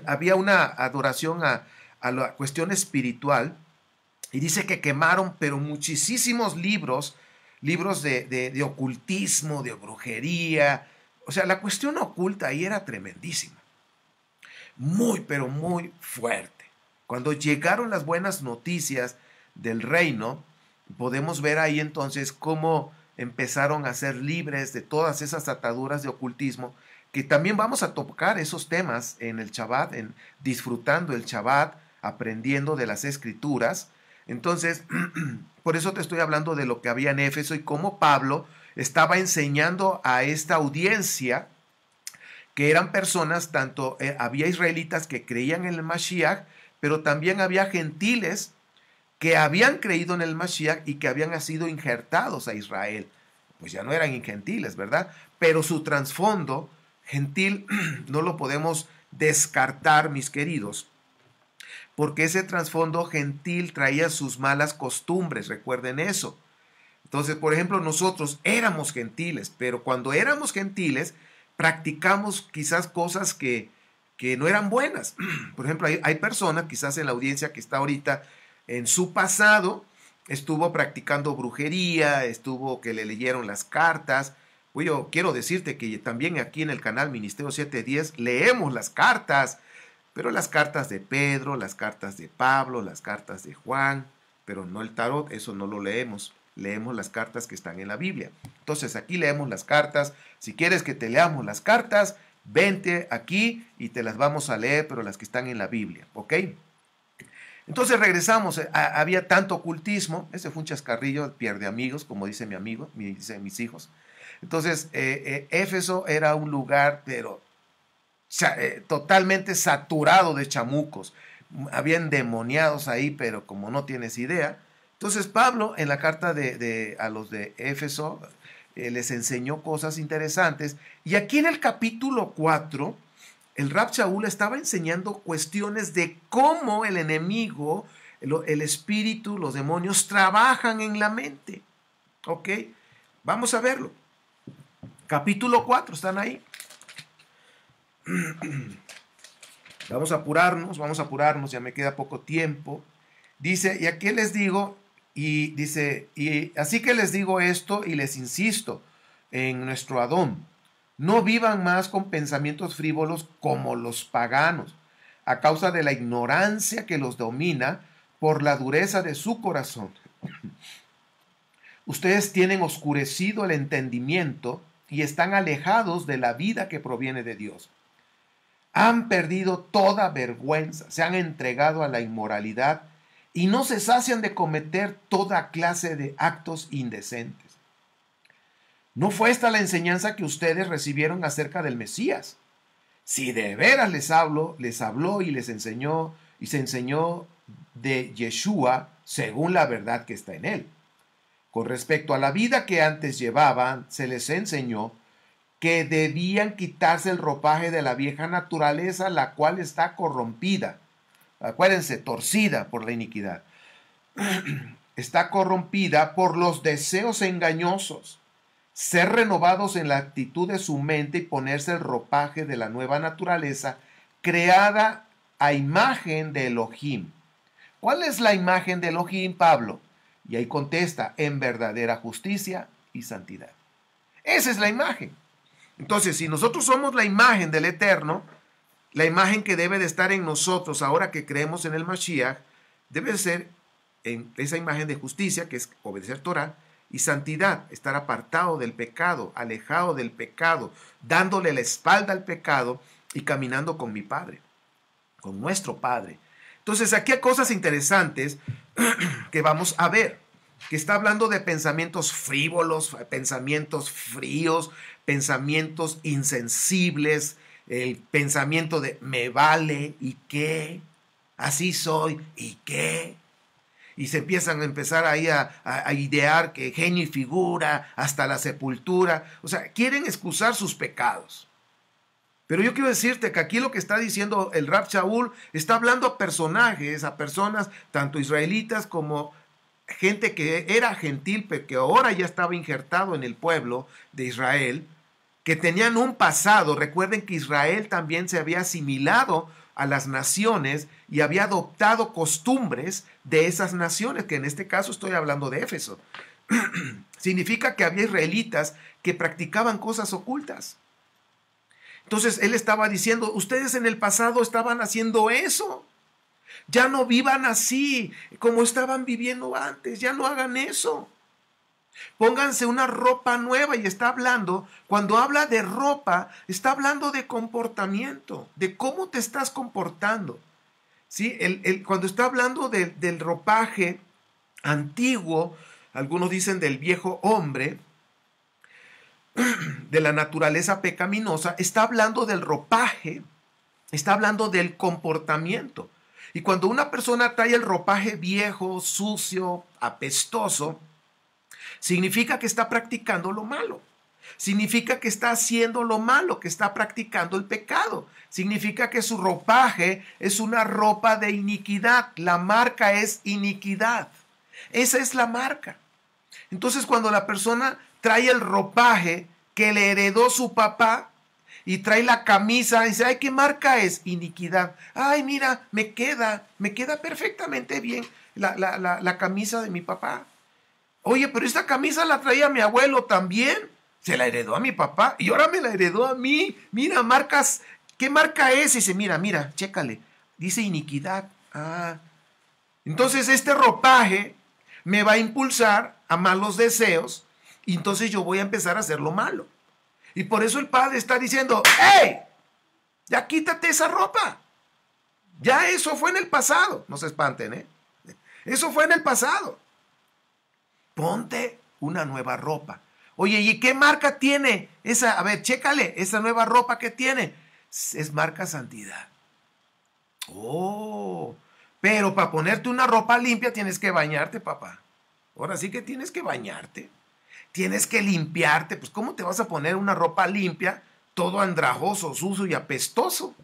había una adoración a la cuestión espiritual, y dice que quemaron pero muchísimos libros de ocultismo, de brujería. O sea, la cuestión oculta ahí era tremendísima, muy pero muy fuerte. Cuando llegaron las buenas noticias del reino, podemos ver ahí entonces cómo empezaron a ser libres de todas esas ataduras de ocultismo, que también vamos a tocar esos temas en el Shabbat, en disfrutando el Shabbat, aprendiendo de las Escrituras. Entonces, por eso te estoy hablando de lo que había en Éfeso y cómo Pablo estaba enseñando a esta audiencia, que eran personas, tanto había israelitas que creían en el Mashiach, pero también había gentiles que habían creído en el Mashiach y que habían sido injertados a Israel. Pues ya no eran gentiles, ¿verdad? Pero su trasfondo gentil no lo podemos descartar, mis queridos, porque ese trasfondo gentil traía sus malas costumbres, recuerden eso. Entonces, por ejemplo, nosotros éramos gentiles, pero cuando éramos gentiles, practicamos quizás cosas que no eran buenas. Por ejemplo, hay personas, quizás en la audiencia que está ahorita, en su pasado, estuvo practicando brujería, estuvo que le leyeron las cartas. Pues yo quiero decirte que también aquí en el canal Ministerio 710 leemos las cartas, pero las cartas de Pedro, las cartas de Pablo, las cartas de Juan, pero no el tarot, eso no lo leemos. Leemos las cartas que están en la Biblia. Entonces aquí leemos las cartas. Si quieres que te leamos las cartas, vente aquí y te las vamos a leer, pero las que están en la Biblia, ¿ok? Entonces regresamos, había tanto ocultismo, ese fue un chascarrillo, pierde amigos, como dice mi amigo, dicen mis hijos. Entonces, Éfeso era un lugar, pero totalmente saturado de chamucos. Había endemoniados ahí, pero como no tienes idea. Entonces Pablo en la carta a los de Éfeso les enseñó cosas interesantes. Y aquí en el capítulo 4, el Rab Shaul estaba enseñando cuestiones de cómo el enemigo, el espíritu, los demonios trabajan en la mente. ¿Ok? Vamos a verlo. Capítulo 4, ¿están ahí? Vamos a apurarnos, ya me queda poco tiempo. Dice, y aquí les digo, y dice, y así que les digo esto y les insisto en nuestro Adón, no vivan más con pensamientos frívolos como los paganos, a causa de la ignorancia que los domina por la dureza de su corazón. Ustedes tienen oscurecido el entendimiento y están alejados de la vida que proviene de Dios. Han perdido toda vergüenza, se han entregado a la inmoralidad y no se sacian de cometer toda clase de actos indecentes. ¿No fue esta la enseñanza que ustedes recibieron acerca del Mesías? Si de veras les habló y les enseñó y se enseñó de Yeshua según la verdad que está en él. Con respecto a la vida que antes llevaban, se les enseñó que debían quitarse el ropaje de la vieja naturaleza, la cual está corrompida. Acuérdense, torcida por la iniquidad. Está corrompida por los deseos engañosos. Ser renovados en la actitud de su mente y ponerse el ropaje de la nueva naturaleza creada a imagen de Elohim. ¿Cuál es la imagen de Elohim, Pablo? Y ahí contesta, en verdadera justicia y santidad. Esa es la imagen. Entonces, si nosotros somos la imagen del Eterno, la imagen que debe de estar en nosotros ahora que creemos en el Mashiach, debe ser en esa imagen de justicia, que es obedecer Torah, y santidad, estar apartado del pecado, alejado del pecado, dándole la espalda al pecado y caminando con mi Padre, con nuestro Padre. Entonces, aquí hay cosas interesantes que vamos a ver, que está hablando de pensamientos frívolos, pensamientos fríos, pensamientos insensibles, el pensamiento de me vale y qué, así soy y qué. Y se empiezan a empezar ahí a idear que genio y figura hasta la sepultura. O sea, quieren excusar sus pecados. Pero yo quiero decirte que aquí lo que está diciendo el Rab Shaul está hablando a personajes, a personas tanto israelitas como gente que era gentil, pero que ahora ya estaba injertado en el pueblo de Israel, que tenían un pasado. Recuerden que Israel también se había asimilado a las naciones y había adoptado costumbres de esas naciones, que en este caso estoy hablando de Éfeso. Significa que había israelitas que practicaban cosas ocultas. Entonces él estaba diciendo, ustedes en el pasado estaban haciendo eso. Ya no vivan así como estaban viviendo antes. Ya no hagan eso. Pónganse una ropa nueva y está hablando, cuando habla de ropa, está hablando de comportamiento, de cómo te estás comportando. ¿Sí? Cuando está hablando del ropaje antiguo, algunos dicen del viejo hombre, de la naturaleza pecaminosa, está hablando del ropaje, está hablando del comportamiento. Y cuando una persona trae el ropaje viejo, sucio, apestoso, significa que está practicando lo malo. Significa que está haciendo lo malo, que está practicando el pecado. Significa que su ropaje es una ropa de iniquidad. La marca es iniquidad. Esa es la marca. Entonces, cuando la persona trae el ropaje que le heredó su papá y trae la camisa, dice, ay, ¿qué marca es? Iniquidad. Ay, mira, me queda perfectamente bien la camisa de mi papá. Oye, pero esta camisa la traía mi abuelo también. Se la heredó a mi papá y ahora me la heredó a mí. Mira, marcas, ¿qué marca es? Y dice, mira, chécale. Dice iniquidad. Ah. Entonces este ropaje me va a impulsar a malos deseos y entonces yo voy a empezar a hacer lo malo. Y por eso el Padre está diciendo, ¡hey! Ya quítate esa ropa. Ya eso fue en el pasado. No se espanten, ¿eh? Eso fue en el pasado. Ponte una nueva ropa. Oye, ¿y qué marca tiene esa? A ver, chécale, esa nueva ropa que tiene. Es marca santidad. Oh, pero para ponerte una ropa limpia tienes que bañarte, papá. Ahora sí que tienes que bañarte. Tienes que limpiarte. Pues, ¿cómo te vas a poner una ropa limpia, todo andrajoso, sucio y apestoso?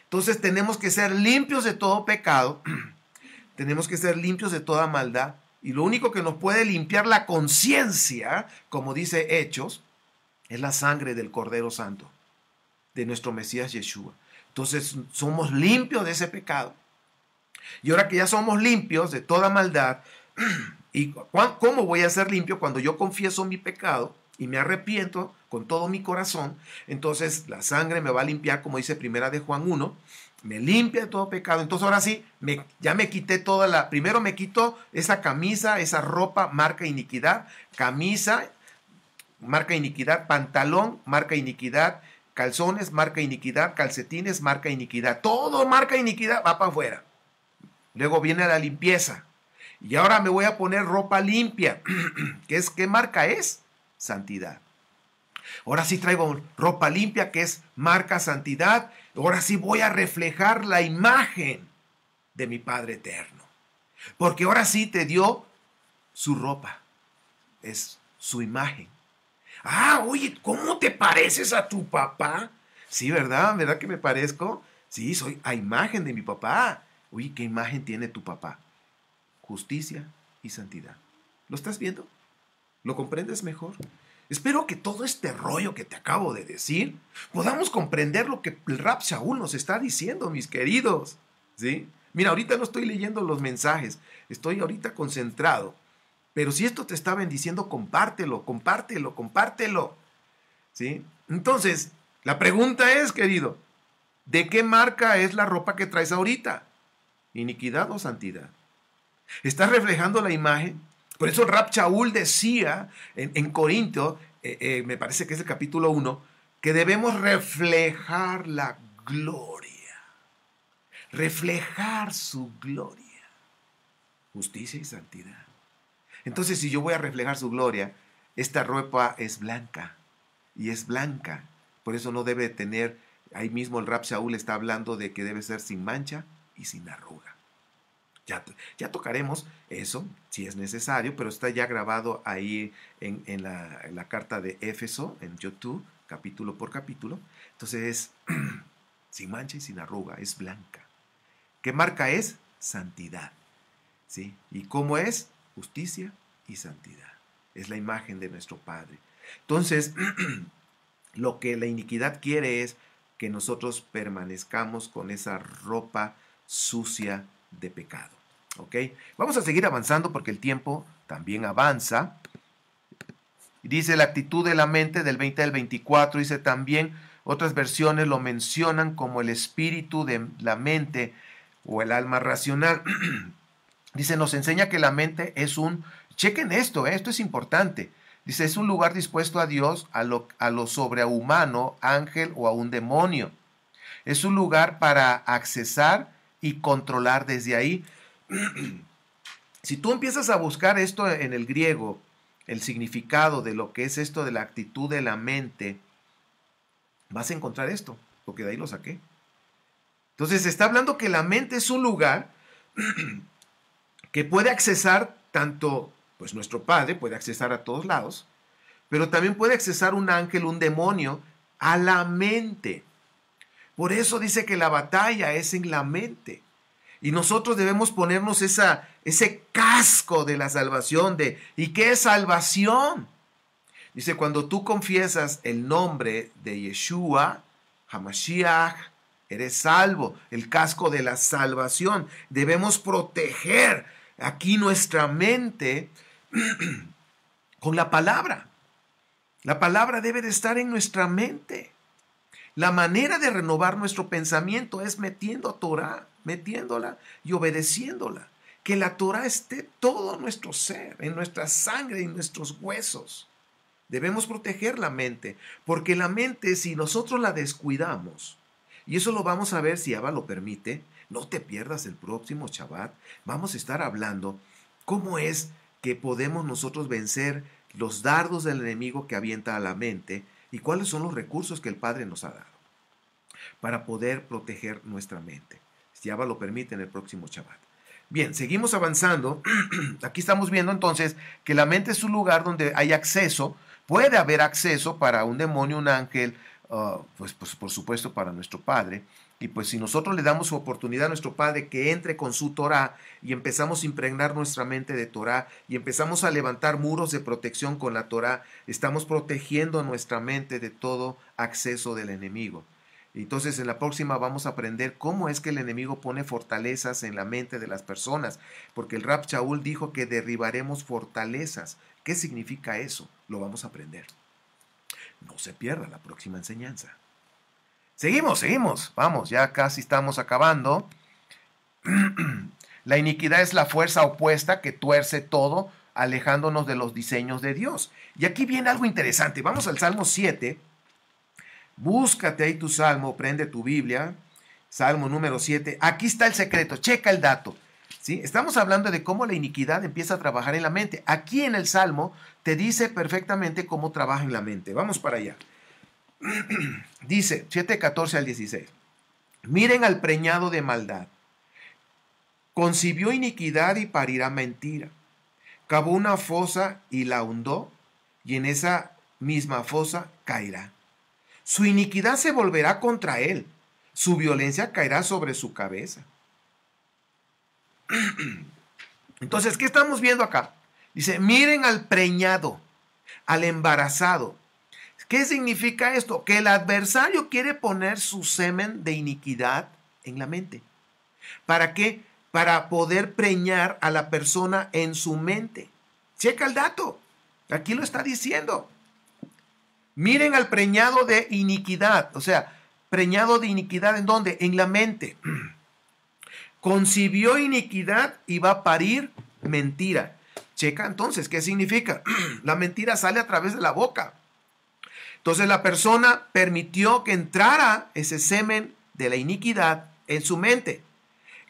Entonces tenemos que ser limpios de todo pecado. Tenemos que ser limpios de toda maldad. Y lo único que nos puede limpiar la conciencia, como dice Hechos, es la sangre del Cordero Santo, de nuestro Mesías Yeshua. Entonces somos limpios de ese pecado. Y ahora que ya somos limpios de toda maldad, ¿y cómo voy a ser limpio? Cuando yo confieso mi pecado y me arrepiento con todo mi corazón, entonces la sangre me va a limpiar, como dice Primera de Juan 1, me limpia de todo pecado. Entonces ahora sí, ya me quité primero me quito esa camisa, esa ropa, marca iniquidad, camisa, marca iniquidad, pantalón, marca iniquidad, calzones, marca iniquidad, calcetines, marca iniquidad, todo marca iniquidad, va para afuera. Luego viene la limpieza. Y ahora me voy a poner ropa limpia. ¿Qué marca es? Santidad. Ahora sí traigo ropa limpia, que es marca santidad. Ahora sí voy a reflejar la imagen de mi Padre eterno. Porque ahora sí te dio su ropa. Es su imagen. Ah, oye, ¿cómo te pareces a tu papá? Sí, ¿verdad? ¿Verdad que me parezco? Sí, soy a imagen de mi papá. Oye, ¿qué imagen tiene tu papá? Justicia y santidad. ¿Lo estás viendo? ¿Lo comprendes mejor? Espero que todo este rollo que te acabo de decir podamos comprender lo que el Rab Shaul nos está diciendo, mis queridos. ¿Sí? Mira, ahorita no estoy leyendo los mensajes, estoy ahorita concentrado. Pero si esto te está bendiciendo, compártelo. ¿Sí? Entonces, la pregunta es, querido, ¿de qué marca es la ropa que traes ahorita? ¿Iniquidad o santidad? ¿Estás reflejando la imagen? Por eso Rab Shaul decía en Corinto, me parece que es el capítulo 1, que debemos reflejar la gloria. Reflejar su gloria. Justicia y santidad. Entonces, si yo voy a reflejar su gloria, esta ropa es blanca. Y es blanca. Por eso no debe tener, ahí mismo el Rab Shaul está hablando de que debe ser sin mancha y sin arruga. Ya tocaremos eso, si es necesario, pero está ya grabado ahí en la carta de Éfeso, en YouTube, capítulo por capítulo. Entonces es sin mancha y sin arruga, es blanca. ¿Qué marca es? Santidad. ¿Sí? ¿Y cómo es? Justicia y santidad. Es la imagen de nuestro Padre. Entonces, lo que la iniquidad quiere es que nosotros permanezcamos con esa ropa sucia de pecado. ¿Ok? Vamos a seguir avanzando porque el tiempo también avanza. Dice la actitud de la mente del 20 al 24. Dice también, otras versiones lo mencionan como el espíritu de la mente o el alma racional. Dice, nos enseña que la mente es chequen esto, esto es importante. Dice, es un lugar dispuesto a Dios, a lo sobrehumano, ángel o a un demonio. Es un lugar para accesar y controlar desde ahí. Si tú empiezas a buscar esto en el griego, el significado de lo que es esto de la actitud de la mente, vas a encontrar esto, porque de ahí lo saqué. Entonces está hablando que la mente es un lugar que puede accesar tanto, pues nuestro Padre puede accesar a todos lados, pero también puede accesar un ángel, un demonio, a la mente. Por eso dice que la batalla es en la mente. Y nosotros debemos ponernos ese casco de la salvación. ¿Y qué es salvación? Dice, cuando tú confiesas el nombre de Yeshua, Hamashiach, eres salvo. El casco de la salvación. Debemos proteger aquí nuestra mente con la palabra. La palabra debe de estar en nuestra mente. La manera de renovar nuestro pensamiento es metiendo Torah, metiéndola y obedeciéndola. Que la Torah esté todo en nuestro ser, en nuestra sangre y en nuestros huesos. Debemos proteger la mente, porque la mente, si nosotros la descuidamos, y eso lo vamos a ver si Abba lo permite, no te pierdas el próximo Shabbat, vamos a estar hablando cómo es que podemos nosotros vencer los dardos del enemigo que avienta a la mente y cuáles son los recursos que el Padre nos ha dado para poder proteger nuestra mente. Si Abba lo permite en el próximo Shabbat. Bien, seguimos avanzando. Aquí estamos viendo entonces que la mente es un lugar donde hay acceso, puede haber acceso para un demonio, un ángel, pues por supuesto para nuestro Padre. Y pues si nosotros le damos oportunidad a nuestro Padre que entre con su Torah y empezamos a impregnar nuestra mente de Torah y empezamos a levantar muros de protección con la Torah, estamos protegiendo nuestra mente de todo acceso del enemigo. Entonces en la próxima vamos a aprender cómo es que el enemigo pone fortalezas en la mente de las personas, porque el Rab Shaul dijo que derribaremos fortalezas. ¿Qué significa eso? Lo vamos a aprender. No se pierda la próxima enseñanza. Seguimos. Vamos, ya casi estamos acabando. La iniquidad es la fuerza opuesta que tuerce todo, alejándonos de los diseños de Dios. Y aquí viene algo interesante. Vamos al Salmo 7. Búscate ahí tu salmo, prende tu Biblia, Salmo número 7. Aquí está el secreto, checa el dato. ¿Sí? Estamos hablando de cómo la iniquidad empieza a trabajar en la mente. Aquí en el Salmo te dice perfectamente cómo trabaja en la mente. Vamos para allá. Dice 7:14 al 16. Miren al preñado de maldad. Concibió iniquidad y parirá mentira. Cavó una fosa y la hundó, y en esa misma fosa caerá. Su iniquidad se volverá contra él, su violencia caerá sobre su cabeza. Entonces, ¿qué estamos viendo acá? Dice, miren al preñado, al embarazado. ¿Qué significa esto? Que el adversario quiere poner su semen de iniquidad en la mente. ¿Para qué? Para poder preñar a la persona en su mente. Checa el dato. Aquí lo está diciendo. Miren al preñado de iniquidad. O sea, preñado de iniquidad ¿en dónde? En la mente. Concibió iniquidad y va a parir mentira. Checa entonces, ¿qué significa? La mentira sale a través de la boca. Entonces la persona permitió que entrara ese semen de la iniquidad en su mente.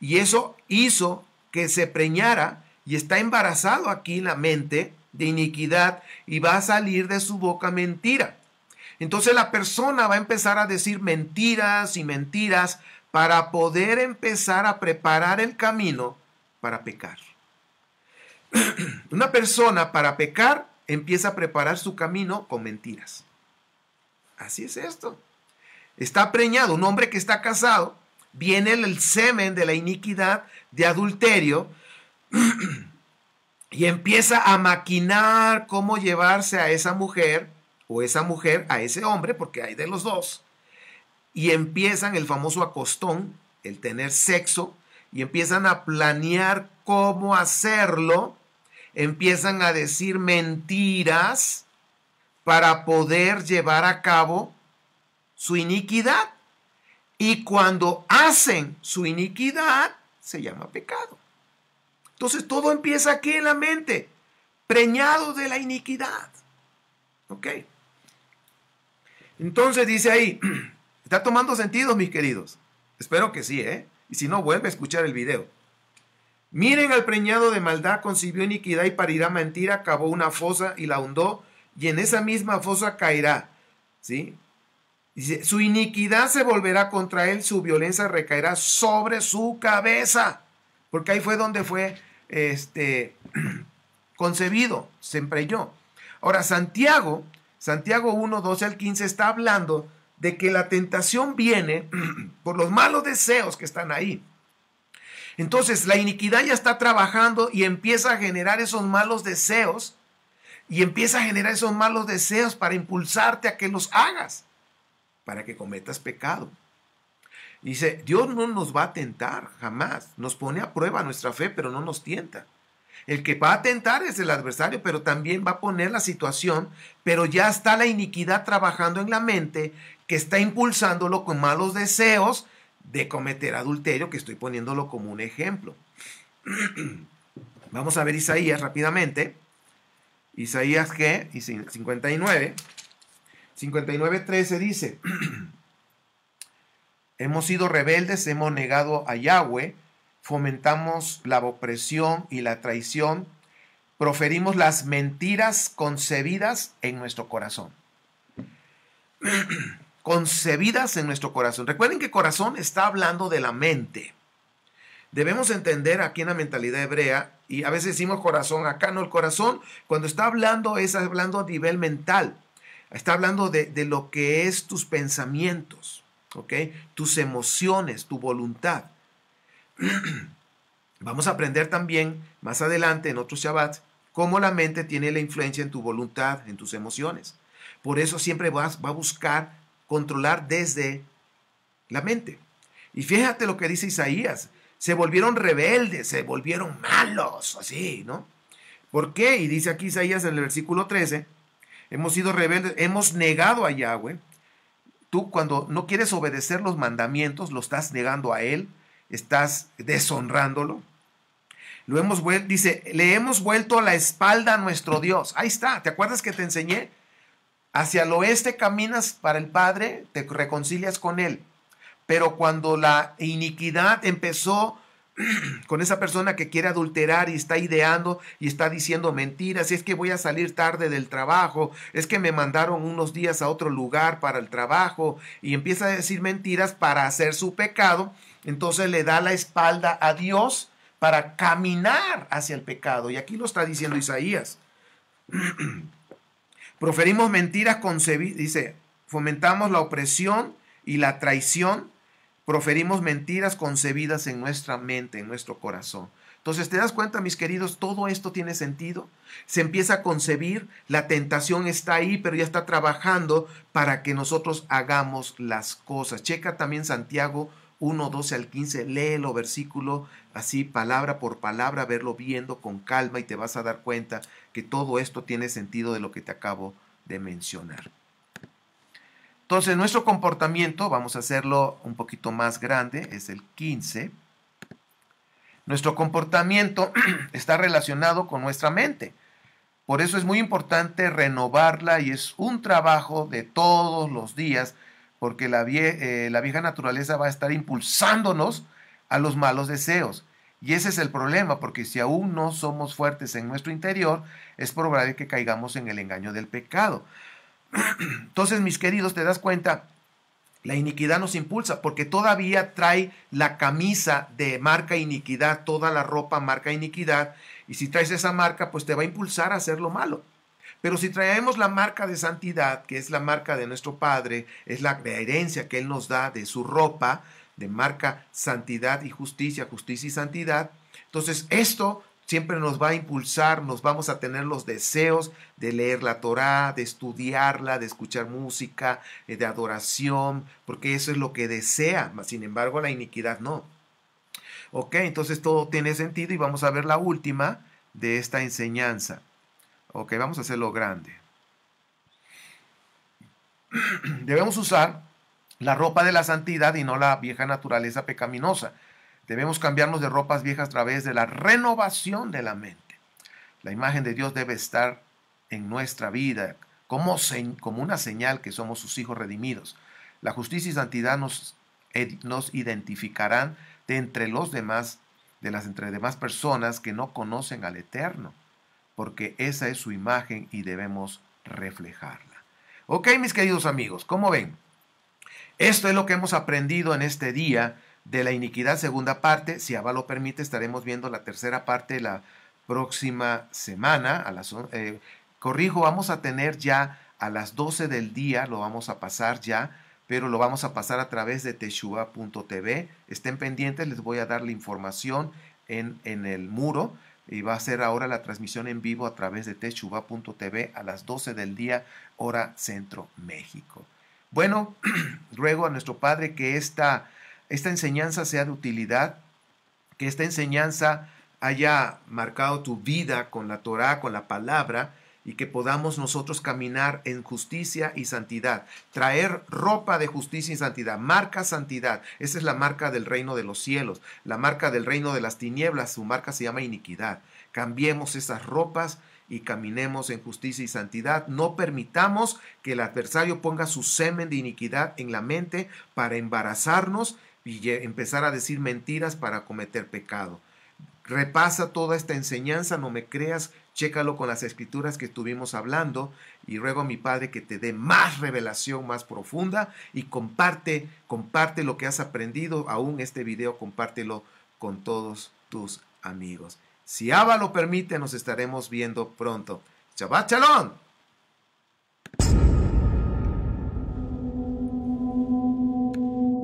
Y eso hizo que se preñara y está embarazado aquí en la mente de iniquidad y va a salir de su boca mentira. Entonces la persona va a empezar a decir mentiras y mentiras para poder empezar a preparar el camino para pecar. Una persona para pecar empieza a preparar su camino con mentiras. Así es esto. Está preñado, un hombre que está casado, viene el semen de la iniquidad, de adulterio, y empieza a maquinar cómo llevarse a esa mujer o esa mujer a ese hombre, porque hay de los dos. Y empiezan el famoso acostón, el tener sexo, y empiezan a planear cómo hacerlo, empiezan a decir mentiras para poder llevar a cabo su iniquidad. Y cuando hacen su iniquidad, se llama pecado. Entonces todo empieza aquí en la mente, preñado de la iniquidad. ¿Ok? Entonces dice ahí, ¿está tomando sentido, mis queridos? Espero que sí, ¿eh? Y si no, vuelve a escuchar el video. Miren, al preñado de maldad concibió iniquidad y parirá mentira, cavó una fosa y la hundó, y en esa misma fosa caerá. ¿Sí? Dice, su iniquidad se volverá contra él, su violencia recaerá sobre su cabeza. Porque ahí fue donde fue concebido, se empreñó. Ahora, Santiago 1, 12 al 15 está hablando de que la tentación viene por los malos deseos que están ahí. Entonces, la iniquidad ya está trabajando y empieza a generar esos malos deseos, para impulsarte a que los hagas, para que cometas pecado. Dice, Dios no nos va a tentar jamás, nos pone a prueba nuestra fe, pero no nos tienta. El que va a tentar es el adversario, pero también va a poner la situación, pero ya está la iniquidad trabajando en la mente, que está impulsándolo con malos deseos de cometer adulterio, que estoy poniéndolo como un ejemplo. Vamos a ver Isaías rápidamente. Isaías, ¿qué? 59:13 dice, hemos sido rebeldes, hemos negado a Yahweh, fomentamos la opresión y la traición, proferimos las mentiras concebidas en nuestro corazón. Concebidas en nuestro corazón. Recuerden que corazón está hablando de la mente. Debemos entender aquí en la mentalidad hebrea, y a veces decimos corazón, acá no, el corazón, cuando está hablando, es hablando a nivel mental. Está hablando de lo que es tus pensamientos, ¿ok? Tus emociones, tu voluntad. Vamos a aprender también más adelante en otros Shabbat cómo la mente tiene la influencia en tu voluntad, en tus emociones. Por eso siempre va a buscar controlar desde la mente. Y fíjate lo que dice Isaías. Se volvieron rebeldes, se volvieron malos, así, ¿no? ¿Por qué? Y dice aquí Isaías en el versículo 13, hemos sido rebeldes, hemos negado a Yahweh. Tú cuando no quieres obedecer los mandamientos, lo estás negando a Él, estás deshonrándolo. Dice, le hemos vuelto la espalda a nuestro Dios. Ahí está, ¿te acuerdas que te enseñé? Hacia el oeste caminas para el Padre, te reconcilias con Él. Pero cuando la iniquidad empezó con esa persona que quiere adulterar y está ideando y está diciendo mentiras, es que voy a salir tarde del trabajo, es que me mandaron unos días a otro lugar para el trabajo, y empieza a decir mentiras para hacer su pecado, entonces le da la espalda a Dios para caminar hacia el pecado. Y aquí lo está diciendo Isaías. Proferimos mentiras concebidas, dice, fomentamos la opresión y la traición, proferimos mentiras concebidas en nuestra mente, en nuestro corazón. Entonces, ¿te das cuenta, mis queridos? Todo esto tiene sentido. Se empieza a concebir, la tentación está ahí, pero ya está trabajando para que nosotros hagamos las cosas. Checa también Santiago 1, 12 al 15, léelo versículo así, palabra por palabra, verlo viendo con calma, y te vas a dar cuenta que todo esto tiene sentido de lo que te acabo de mencionar. Entonces, nuestro comportamiento, vamos a hacerlo un poquito más grande, es el 15. Nuestro comportamiento está relacionado con nuestra mente. Por eso es muy importante renovarla, y es un trabajo de todos los días, porque la vieja naturaleza va a estar impulsándonos a los malos deseos. Y ese es el problema, porque si aún no somos fuertes en nuestro interior, es probable que caigamos en el engaño del pecado. Entonces, mis queridos, ¿te das cuenta? La iniquidad nos impulsa porque todavía trae la camisa de marca iniquidad, toda la ropa marca iniquidad, y si traes esa marca, pues te va a impulsar a hacer lo malo. Pero si traemos la marca de santidad, que es la marca de nuestro Padre, es la herencia que Él nos da de su ropa, de marca santidad y justicia, justicia y santidad, entonces esto siempre nos va a impulsar, nos vamos a tener los deseos de leer la Torá, de estudiarla, de escuchar música, de adoración, porque eso es lo que desea, sin embargo la iniquidad no. Ok, entonces todo tiene sentido, y vamos a ver la última de esta enseñanza. Ok, vamos a hacerlo grande. Debemos usar la ropa de la santidad y no la vieja naturaleza pecaminosa. Debemos cambiarnos de ropas viejas a través de la renovación de la mente. La imagen de Dios debe estar en nuestra vida como una señal que somos sus hijos redimidos. La justicia y santidad nos identificarán de entre los demás, de las entre demás personas que no conocen al Eterno, porque esa es su imagen y debemos reflejarla. Ok, mis queridos amigos, ¿cómo ven? Esto es lo que hemos aprendido en este día de la iniquidad, segunda parte. Si Abba lo permite, estaremos viendo la tercera parte la próxima semana. Corrijo, vamos a tener ya a las 12 del día, lo vamos a pasar ya, pero lo vamos a pasar a través de Teshuvah.tv. Estén pendientes, les voy a dar la información en el muro. Y va a ser ahora la transmisión en vivo a través de Teshuvah.tv a las 12 del día, hora Centro México. Bueno, ruego a nuestro Padre que esta enseñanza sea de utilidad, que esta enseñanza haya marcado tu vida con la Torá, con la palabra, y que podamos nosotros caminar en justicia y santidad, traer ropa de justicia y santidad, marca santidad. Esa es la marca del reino de los cielos, la marca del reino de las tinieblas, su marca se llama iniquidad. Cambiemos esas ropas y caminemos en justicia y santidad. No permitamos que el adversario ponga su semen de iniquidad en la mente para embarazarnos y empezar a decir mentiras para cometer pecado. Repasa toda esta enseñanza, no me creas, chécalo con las escrituras que estuvimos hablando y ruego a mi Padre que te dé más revelación, más profunda y comparte lo que has aprendido. Aún este video, compártelo con todos tus amigos. Si Abba lo permite, nos estaremos viendo pronto. Shabbat Shalom.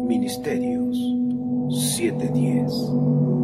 Ministerios 710.